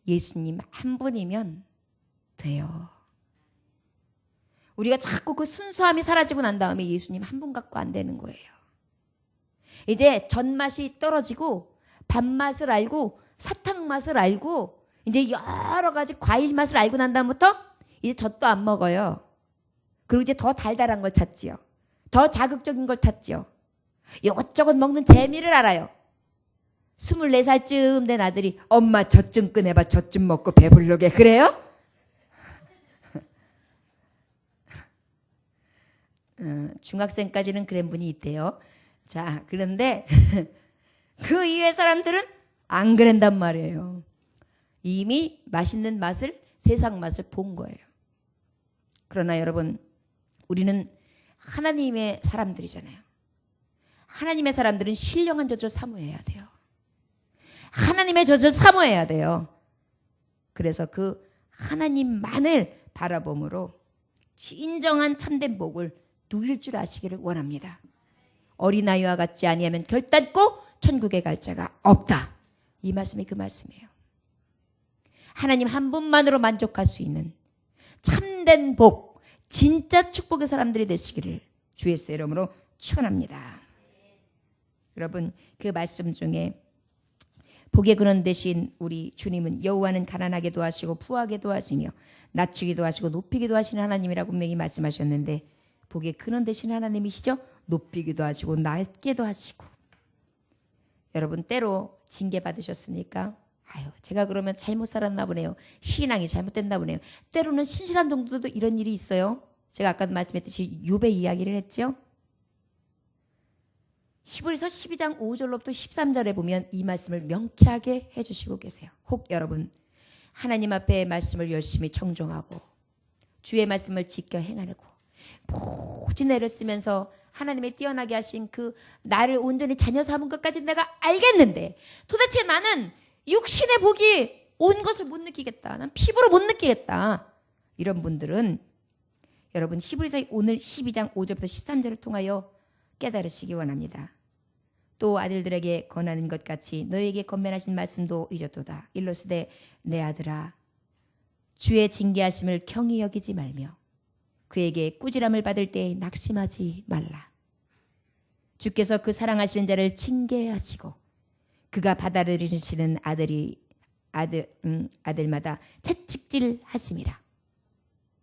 예수님 한 분이면 돼요. 우리가 자꾸 그 순수함이 사라지고 난 다음에 예수님 한 분 갖고 안 되는 거예요. 이제 젖맛이 떨어지고 밥맛을 알고 사탕 맛을 알고 이제 여러 가지 과일 맛을 알고 난 다음부터 이제 젖도 안 먹어요. 그리고 이제 더 달달한 걸 찾지요. 더 자극적인 걸 찾지요. 이것저것 먹는 재미를 알아요. 24살쯤 된 아들이 엄마 젖 좀 꺼내봐. 젖 좀 먹고 배부르게. 그래요? 중학생까지는 그런 분이 있대요. 자, 그런데 그 이외 사람들은 안 그런단 말이에요. 이미 맛있는 맛을, 세상 맛을 본 거예요. 그러나 여러분, 우리는 하나님의 사람들이잖아요. 하나님의 사람들은 신령한 젖을 사모해야 돼요. 하나님의 젖을 사모해야 돼요. 그래서 그 하나님만을 바라봄으로 진정한 참된 복을 누릴 줄 아시기를 원합니다. 어린아이와 같지 아니하면 결단코 천국에 갈 자가 없다. 이 말씀이 그 말씀이에요. 하나님 한 분만으로 만족할 수 있는 참된 복, 진짜 축복의 사람들이 되시기를 주 예수의 이름으로 축원합니다. 여러분, 그 말씀 중에 복의 근원 되신 우리 주님은 여호와는 가난하게도 하시고 부하게도 하시며 낮추기도 하시고 높이기도 하시는 하나님이라고 분명히 말씀하셨는데, 복의 근원 되신 하나님이시죠? 높이기도 하시고 낮게도 하시고. 여러분, 때로 징계 받으셨습니까? 아유, 제가 그러면 잘못 살았나 보네요. 신앙이 잘못됐나 보네요. 때로는 신실한 정도도 이런 일이 있어요. 제가 아까도 말씀했듯이 욥의 이야기를 했죠. 히브리서 12장 5절로부터 13절에 보면 이 말씀을 명쾌하게 해주시고 계세요. 혹 여러분, 하나님 앞에 말씀을 열심히 청종하고 주의 말씀을 지켜 행하려고 모진 애를 쓰면서 하나님의 뛰어나게 하신 그 나를 온전히 자녀 삼은 것까지 내가 알겠는데 도대체 나는 육신의 복이 온 것을 못 느끼겠다. 난 피부로 못 느끼겠다. 이런 분들은 여러분, 히브리서 오늘 12장 5절부터 13절을 통하여 깨달으시기 원합니다. 또 아들들에게 권하는 것 같이 너에게 권면하신 말씀도 잊었도다. 일러스되 내 아들아, 주의 징계하심을 경히 여기지 말며 그에게 꾸지람을 받을 때에 낙심하지 말라. 주께서 그 사랑하시는 자를 징계하시고 그가 받아들이시는 아들마다 채찍질 하심이라.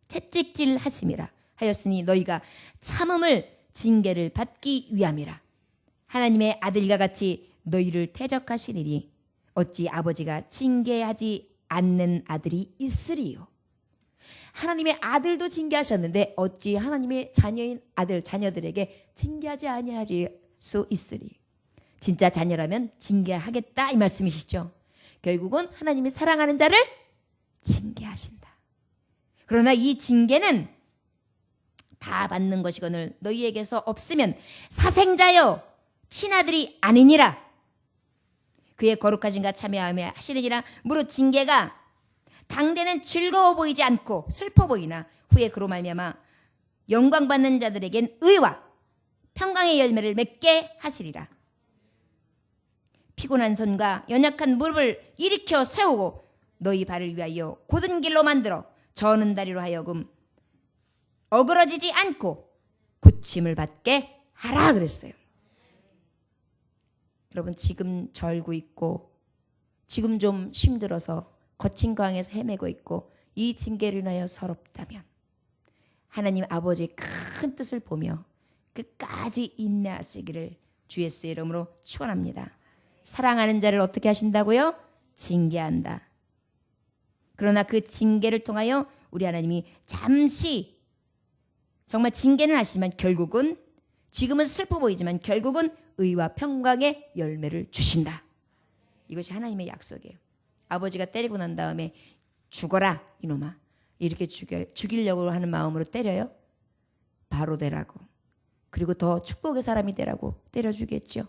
채찍질 하심이라 하였으니 너희가 참음을 징계를 받기 위함이라. 하나님의 아들과 같이 너희를 대적하시리니 어찌 아버지가 징계하지 않는 아들이 있으리요. 하나님의 아들도 징계하셨는데 어찌 하나님의 자녀인 자녀들에게 징계하지 아니할 수 있으리. 진짜 자녀라면 징계하겠다 이 말씀이시죠. 결국은 하나님이 사랑하는 자를 징계하신다. 그러나 이 징계는 다 받는 것이거늘 너희에게서 없으면 사생자여 친아들이 아니니라. 그의 거룩하신가 참여하며 하시느니라. 무릇 징계가 당대는 즐거워 보이지 않고 슬퍼 보이나 후에 그로 말미암아 영광받는 자들에겐 의와 평강의 열매를 맺게 하시리라. 피곤한 손과 연약한 무릎을 일으켜 세우고 너희 발을 위하여 곧은 길로 만들어 저는 다리로 하여금 어그러지지 않고 고침을 받게 하라 그랬어요. 여러분, 지금 절고 있고 지금 좀 힘들어서 거친 강에서 헤매고 있고 이 징계를 인하여 서럽다면 하나님 아버지의 큰 뜻을 보며 끝까지 인내하시기를 주 예수의 이름으로 축원합니다. 사랑하는 자를 어떻게 하신다고요? 징계한다. 그러나 그 징계를 통하여 우리 하나님이 잠시 정말 징계는 하시지만 결국은 지금은 슬퍼 보이지만 결국은 의와 평강의 열매를 주신다. 이것이 하나님의 약속이에요. 아버지가 때리고 난 다음에 죽어라 이놈아 이렇게 죽이려고 하는 마음으로 때려요? 바로 되라고. 그리고 더 축복의 사람이 되라고 때려주겠죠.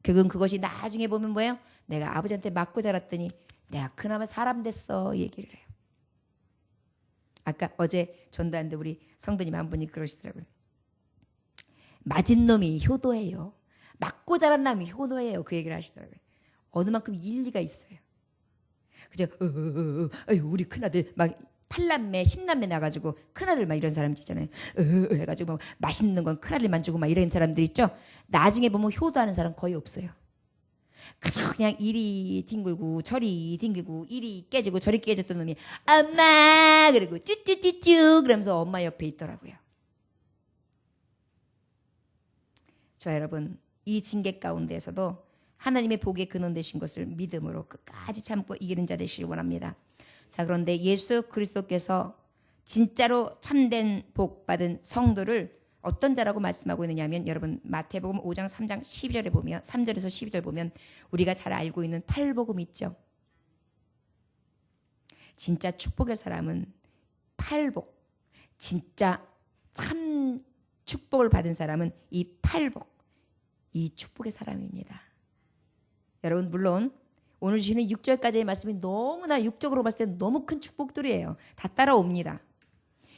결국은 그것이 나중에 보면 뭐예요? 내가 아버지한테 맞고 자랐더니 내가 그나마 사람 됐어 이 얘기를 해요. 아까 어제 전도하는데 우리 성도님 한 분이 그러시더라고요. 맞은 놈이 효도해요. 맞고 자란 놈이 효도해요. 그 얘기를 하시더라고요. 어느 만큼 일리가 있어요. 그죠? 우리 큰아들 막 팔남매, 10남매 나가지고 큰아들 막 이런 사람 있잖아요. 해가지고 뭐 맛있는 건 큰아들만 주고 막 이런 사람들 있죠. 나중에 보면 효도하는 사람 거의 없어요. 그냥 이리 뒹굴고 저리 뒹굴고 이리 깨지고 저리 깨졌던 놈이 엄마 그리고 쭈쭈쭈쭈 그러면서 엄마 옆에 있더라고요. 저 여러분, 이 징계 가운데에서도 하나님의 복에 근원 되신 것을 믿음으로 끝까지 참고 이기는 자 되시길 원합니다. 자, 그런데 예수 그리스도께서 진짜로 참된 복 받은 성도를 어떤 자라고 말씀하고 있느냐면, 여러분 마태복음 5장 3장 12절에 보면 3절에서 12절 보면 우리가 잘 알고 있는 팔복음 있죠. 진짜 축복의 사람은 팔복, 진짜 참 축복을 받은 사람은 이 팔복, 이 축복의 사람입니다. 여러분, 물론 오늘 주시는 6절까지의 말씀이 너무나 육적으로 봤을 때 너무 큰 축복들이에요. 다 따라옵니다.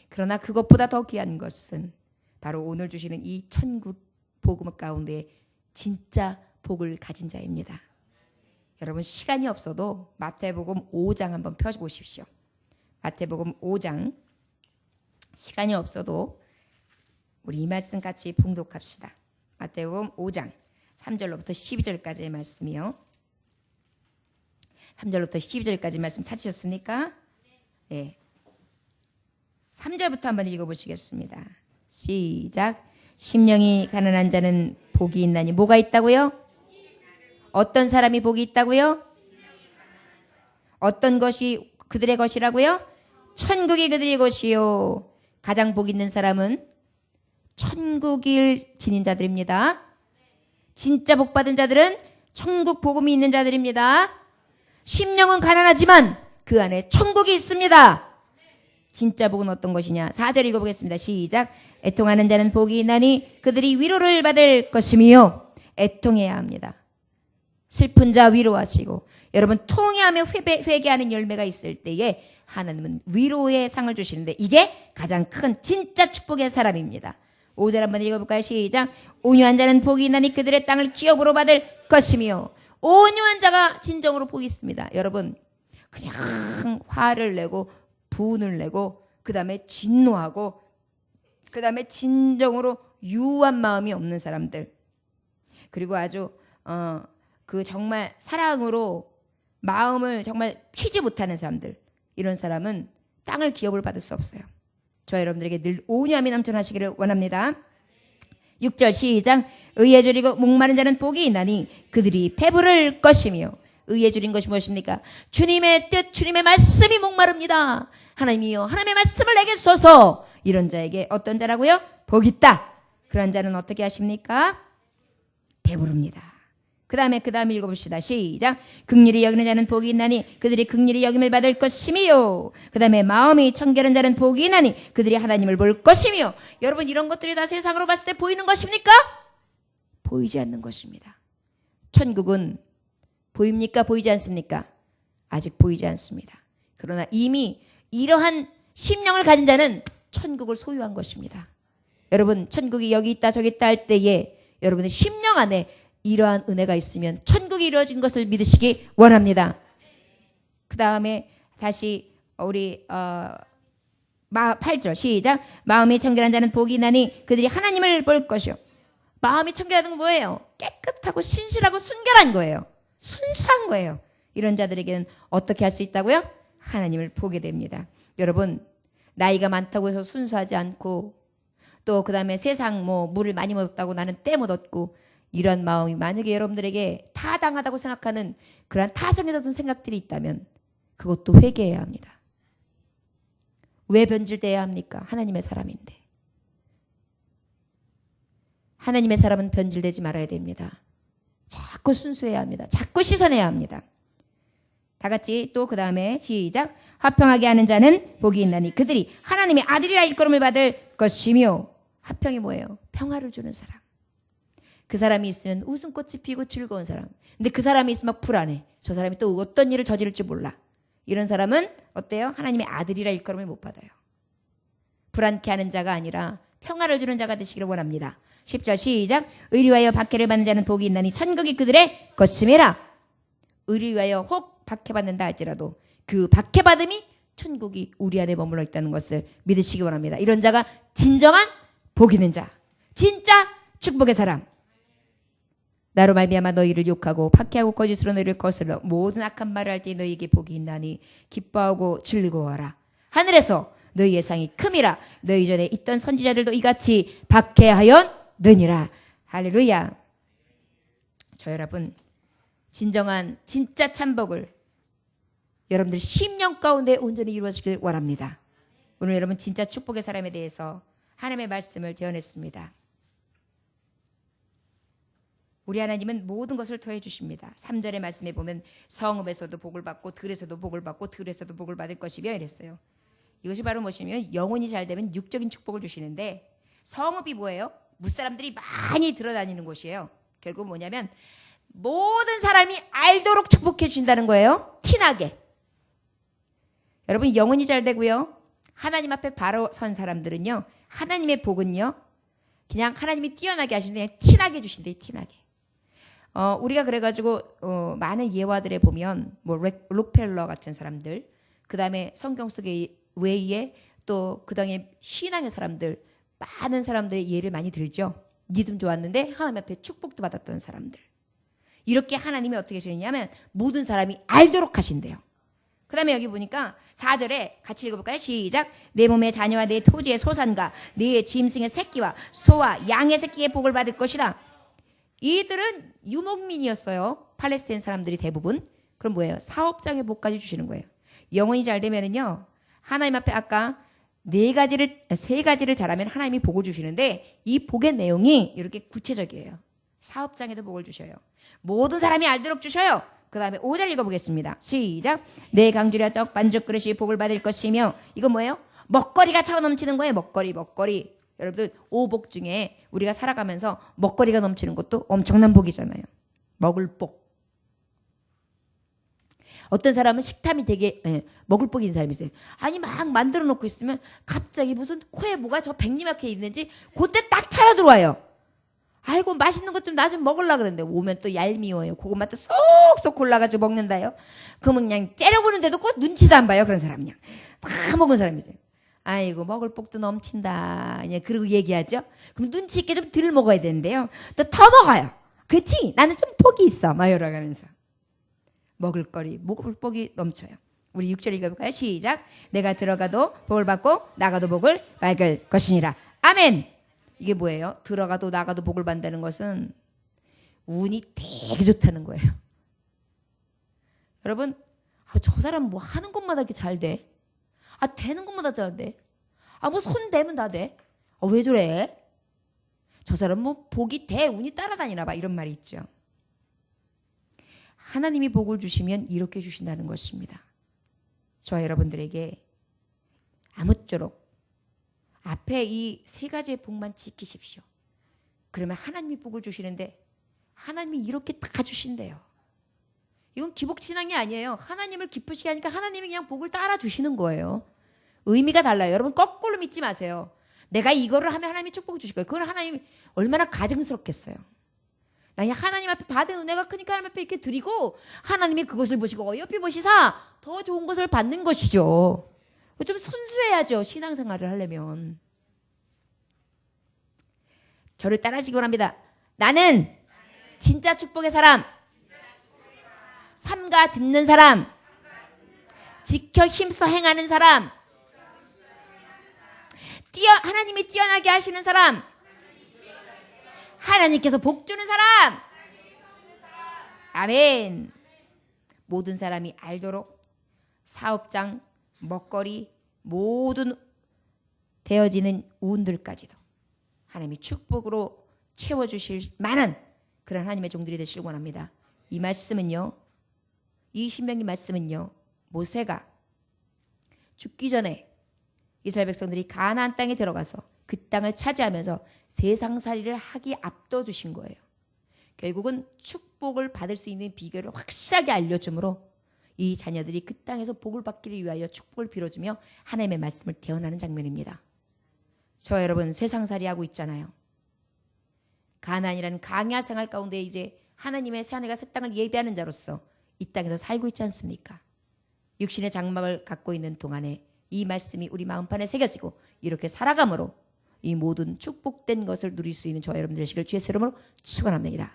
그러나 그것보다 더 귀한 것은 바로 오늘 주시는 이 천국 복음 가운데 진짜 복을 가진 자입니다. 여러분, 시간이 없어도 마태복음 5장 한번 펴보십시오. 마태복음 5장, 시간이 없어도 우리 이 말씀 같이 봉독합시다. 마태복음 5장 3절로부터 12절까지의 말씀이요. 3절부터 12절까지 말씀 찾으셨습니까? 네. 3절부터 한번 읽어보시겠습니다. 시작. 심령이 가난한 자는 복이 있나니. 뭐가 있다고요? 어떤 사람이 복이 있다고요? 어떤 것이 그들의 것이라고요? 천국이 그들의 것이요. 가장 복 있는 사람은 천국을 지닌 자들입니다. 진짜 복 받은 자들은 천국 복음이 있는 자들입니다. 심령은 가난하지만 그 안에 천국이 있습니다. 진짜 복은 어떤 것이냐? 4절 읽어보겠습니다. 시작. 애통하는 자는 복이 있나니 그들이 위로를 받을 것이며. 애통해야 합니다. 슬픈 자 위로하시고. 여러분, 통회하며 회개하는 열매가 있을 때에 하나님은 위로의 상을 주시는데 이게 가장 큰 진짜 축복의 사람입니다. 5절 한번 읽어볼까요? 시작. 온유한 자는 복이 있나니 그들의 땅을 기업으로 받을 것이며. 온유한 자가 진정으로 복이 있습니다. 여러분, 그냥 화를 내고 분을 내고 그 다음에 진노하고 그 다음에 진정으로 유한 마음이 없는 사람들, 그리고 아주 그 정말 사랑으로 마음을 정말 피지 못하는 사람들, 이런 사람은 땅을 기업을 받을 수 없어요. 저 여러분들에게 늘 온유함이 넘쳐나시기를 원합니다. 6절 시작. 의에 줄이고 목마른 자는 복이 있나니 그들이 배부를 것이며. 의에 줄인 것이 무엇입니까? 주님의 뜻, 주님의 말씀이 목마릅니다. 하나님이여, 하나님의 말씀을 내게 주소서. 이런 자에게 어떤 자라고요? 복이 있다. 그런 자는 어떻게 하십니까? 배부릅니다. 그 다음에 읽어봅시다. 시작. 긍휼히 여기는 자는 복이 있나니 그들이 긍휼히 여김을 받을 것이며. 그 다음에 마음이 청결한 자는 복이 있나니 그들이 하나님을 볼 것이며. 여러분, 이런 것들이 다 세상으로 봤을 때 보이는 것입니까? 보이지 않는 것입니다. 천국은 보입니까? 보이지 않습니까? 아직 보이지 않습니다. 그러나 이미 이러한 심령을 가진 자는 천국을 소유한 것입니다. 여러분, 천국이 여기 있다 저기 있다 할 때에 여러분의 심령 안에 이러한 은혜가 있으면 천국이 이루어진 것을 믿으시기 원합니다. 그 다음에 다시 우리 8절 시작. 마음이 청결한 자는 복이 있나니 그들이 하나님을 볼 것이요. 마음이 청결하는 건 뭐예요? 깨끗하고 신실하고 순결한 거예요. 순수한 거예요. 이런 자들에게는 어떻게 할 수 있다고요? 하나님을 보게 됩니다. 여러분, 나이가 많다고 해서 순수하지 않고 또 그 다음에 세상 물을 많이 먹었다고 나는 때 묻었고, 이런 마음이 만약에 여러분들에게 타당하다고 생각하는 그러한 타성에 젖은 생각들이 있다면 그것도 회개해야 합니다. 왜 변질돼야 합니까? 하나님의 사람인데. 하나님의 사람은 변질되지 말아야 됩니다. 자꾸 순수해야 합니다. 자꾸 씻어내야 합니다. 다 같이 또 그 다음에 시작. 화평하게 하는 자는 복이 있나니 그들이 하나님의 아들이라 일컬음을 받을 것이며. 화평이 뭐예요? 평화를 주는 사람. 그 사람이 있으면 웃음꽃이 피고 즐거운 사람. 근데 그 사람이 있으면 막 불안해. 저 사람이 또 어떤 일을 저지를지 몰라. 이런 사람은 어때요? 하나님의 아들이라 일컬음을 못 받아요. 불안케 하는 자가 아니라 평화를 주는 자가 되시기를 원합니다. 10절 시작. 의리 위하여 박해를 받는 자는 복이 있나니 천국이 그들의 것임이라. 의리 위하여 혹 박해받는다 할지라도 그 박해받음이 천국이 우리 안에 머물러 있다는 것을 믿으시기 원합니다. 이런 자가 진정한 복 있는 자, 진짜 축복의 사람. 나로 말미암아 너희를 욕하고 박해하고 거짓으로 너희를 거슬러 모든 악한 말을 할 때 너희에게 복이 있나니 기뻐하고 즐거워하라. 하늘에서 너희 예상이 큼이라. 너희 전에 있던 선지자들도 이같이 박해하였느니라. 할렐루야. 저 여러분, 진정한 진짜 참복을 여러분들 10년 가운데 온전히 이루어지길 원합니다. 오늘 여러분 진짜 축복의 사람에 대해서 하나님의 말씀을 대언했습니다. 우리 하나님은 모든 것을 더해 주십니다. 3절의 말씀에 보면 성읍에서도 복을 받고 들에서도 복을 받고 들에서도 복을 받을 것이며 이랬어요. 이것이 바로 무엇이냐면 영혼이 잘 되면 육적인 축복을 주시는데, 성읍이 뭐예요? 무사람들이 많이 들어다니는 곳이에요. 결국 뭐냐면 모든 사람이 알도록 축복해 주신다는 거예요. 티나게. 여러분 영혼이 잘 되고요, 하나님 앞에 바로 선 사람들은요, 하나님의 복은요 그냥 하나님이 뛰어나게 하시는데 그냥 티나게 주신대요. 티나게. 우리가 그래가지고 많은 예화들에 보면 뭐 록펠러 같은 사람들, 그 다음에 성경 속에 외에 또 그 다음에 신앙의 사람들, 많은 사람들의 예를 많이 들죠. 믿음 좋았는데 하나님 앞에 축복도 받았던 사람들. 이렇게 하나님이 어떻게 하시느냐면 모든 사람이 알도록 하신대요. 그 다음에 여기 보니까 4절에 같이 읽어볼까요? 시작. 내 몸의 자녀와 내 토지의 소산과 내 짐승의 새끼와 소와 양의 새끼의 복을 받을 것이다. 이들은 유목민이었어요. 팔레스타인 사람들이 대부분. 그럼 뭐예요? 사업장의 복까지 주시는 거예요. 영혼이 잘 되면은요, 하나님 앞에 아까 세 가지를 잘하면 하나님이 복을 주시는데, 이 복의 내용이 이렇게 구체적이에요. 사업장에도 복을 주셔요. 모든 사람이 알도록 주셔요. 그 다음에 5절 읽어보겠습니다. 시작. 내 강주리와 떡 반죽 그릇이 복을 받을 것이며, 이건 뭐예요? 먹거리가 차고 넘치는 거예요. 먹거리. 여러분들 오복 중에 우리가 살아가면서 먹거리가 넘치는 것도 엄청난 복이잖아요. 먹을 복. 어떤 사람은 식탐이 되게 먹을 복인 사람이 있어요. 아니 막 만들어 놓고 있으면 갑자기 무슨 코에 뭐가 저 백리막혀 있는지 그때 딱 차려 들어와요. 아이고 맛있는 것 좀 나 좀 먹으려고 그러는데 오면 또 얄미워요. 그것만 또 쏙쏙 골라가지고 먹는다요. 그러면 그냥 째려보는데도 꼭 눈치도 안 봐요. 그런 사람 그냥 다 먹은 사람이 있어요. 아이고 먹을 복도 넘친다. 그냥 그러고 얘기하죠. 그럼 눈치 있게 좀 덜 먹어야 되는데요. 또 더 먹어요. 그치? 나는 좀 복이 있어. 막 열어가면서. 먹을 복이 넘쳐요. 우리 6절 읽어볼까요? 시작. 내가 들어가도 복을 받고 나가도 복을 받을 것이니라. 아멘. 이게 뭐예요? 들어가도 나가도 복을 받는다는 것은 운이 되게 좋다는 거예요. 여러분, 저 사람 뭐 하는 것마다 이렇게 잘 돼. 되는 것마다 잘 돼. 뭐 손 대면 다 돼. 왜 저래? 저 사람 뭐 복이 돼. 운이 따라다니나 봐. 이런 말이 있죠. 하나님이 복을 주시면 이렇게 주신다는 것입니다. 저와 여러분들에게 아무쪼록 앞에 이 세 가지의 복만 지키십시오. 그러면 하나님이 복을 주시는데 하나님이 이렇게 다 주신대요. 이건 기복신앙이 아니에요. 하나님을 기쁘시게 하니까 하나님이 그냥 복을 따라 주시는 거예요. 의미가 달라요. 여러분 거꾸로 믿지 마세요. 내가 이거를 하면 하나님이 축복을 주실 거예요. 그건 하나님이 얼마나 가증스럽겠어요. 나 하나님 앞에 받은 은혜가 크니까 하나님 앞에 이렇게 드리고 하나님이 그것을 보시고 어여삐 보시사 더 좋은 것을 받는 것이죠. 좀 순수해야죠. 신앙생활을 하려면. 저를 따라하시기 원합니다. 나는 진짜 축복의 사람, 삼가 듣는 사람, 지켜 힘써 행하는 사람, 하나님이 뛰어나게 하시는 사람, 하나님께서 복 주는 사람. 아멘. 모든 사람이 알도록 사업장, 먹거리, 모든 되어지는 운들까지도 하나님이 축복으로 채워주실 만한 그런 하나님의 종들이 되시길 원합니다. 이 말씀은요, 이 신명기 말씀은요, 모세가 죽기 전에 이스라엘 백성들이 가나안 땅에 들어가서 그 땅을 차지하면서 세상살이를 하기 앞둬 주신 거예요. 결국은 축복을 받을 수 있는 비결을 확실하게 알려주므로 이 자녀들이 그 땅에서 복을 받기를 위하여 축복을 빌어주며 하나님의 말씀을 대언하는 장면입니다. 저 여러분 세상살이 하고 있잖아요. 가나안이라는 강야 생활 가운데 이제 하나님의 새 하늘과 새 땅을 예배하는 자로서 이 땅에서 살고 있지 않습니까? 육신의 장막을 갖고 있는 동안에 이 말씀이 우리 마음판에 새겨지고 이렇게 살아감으로 이 모든 축복된 것을 누릴 수 있는 저와 여러분들 되시길 주의 이름으로 축원합니다.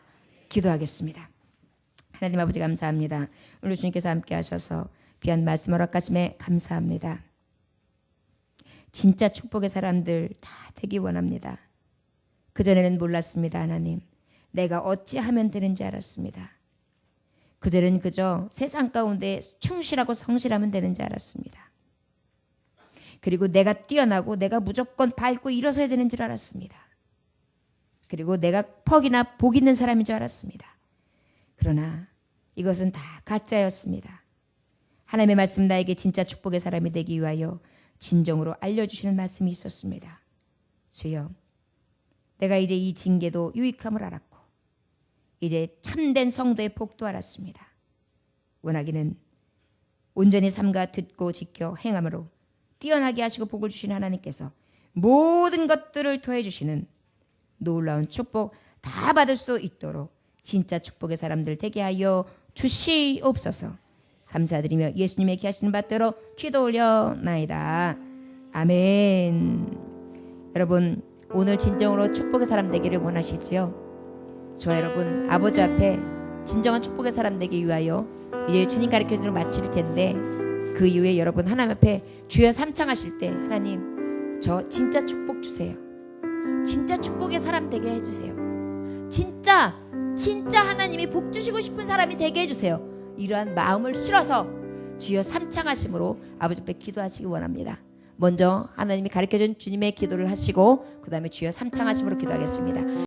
기도하겠습니다. 하나님 아버지 감사합니다. 오늘 주님께서 함께 하셔서 귀한 말씀 허락하심에 감사합니다. 진짜 축복의 사람들 다 되기 원합니다. 그전에는 몰랐습니다. 하나님, 내가 어찌하면 되는지 알았습니다. 그전에는 그저 세상 가운데 충실하고 성실하면 되는지 알았습니다. 그리고 내가 뛰어나고 내가 무조건 밟고 일어서야 되는 줄 알았습니다. 그리고 내가 퍽이나 복 있는 사람인 줄 알았습니다. 그러나 이것은 다 가짜였습니다. 하나님의 말씀 나에게 진짜 축복의 사람이 되기 위하여 진정으로 알려주시는 말씀이 있었습니다. 주여, 내가 이제 이 징계도 유익함을 알았고 이제 참된 성도의 복도 알았습니다. 원하기는 온전히 삼가 듣고 지켜 행함으로 뛰어나게 하시고 복을 주시는 하나님께서 모든 것들을 더해 주시는 놀라운 축복 다 받을 수 있도록 진짜 축복의 사람들 되게 하여 주시옵소서. 감사드리며 예수님의 기하시는 바대로 기도 올려나이다. 아멘. 여러분, 오늘 진정으로 축복의 사람 되기를 원하시지요? 저와 여러분, 아버지 앞에 진정한 축복의 사람 되기 위하여 이제 주님 가르쳐주는 걸 마칠 텐데, 그 이후에 여러분 하나님 앞에 주여 삼창하실 때 하나님, 저 진짜 축복 주세요. 진짜 축복의 사람 되게 해주세요. 진짜 하나님이 복 주시고 싶은 사람이 되게 해주세요. 이러한 마음을 실어서 주여 삼창하심으로 아버지 앞에 기도하시기 원합니다. 먼저 하나님이 가르쳐준 주님의 기도를 하시고 그 다음에 주여 삼창하심으로 기도하겠습니다.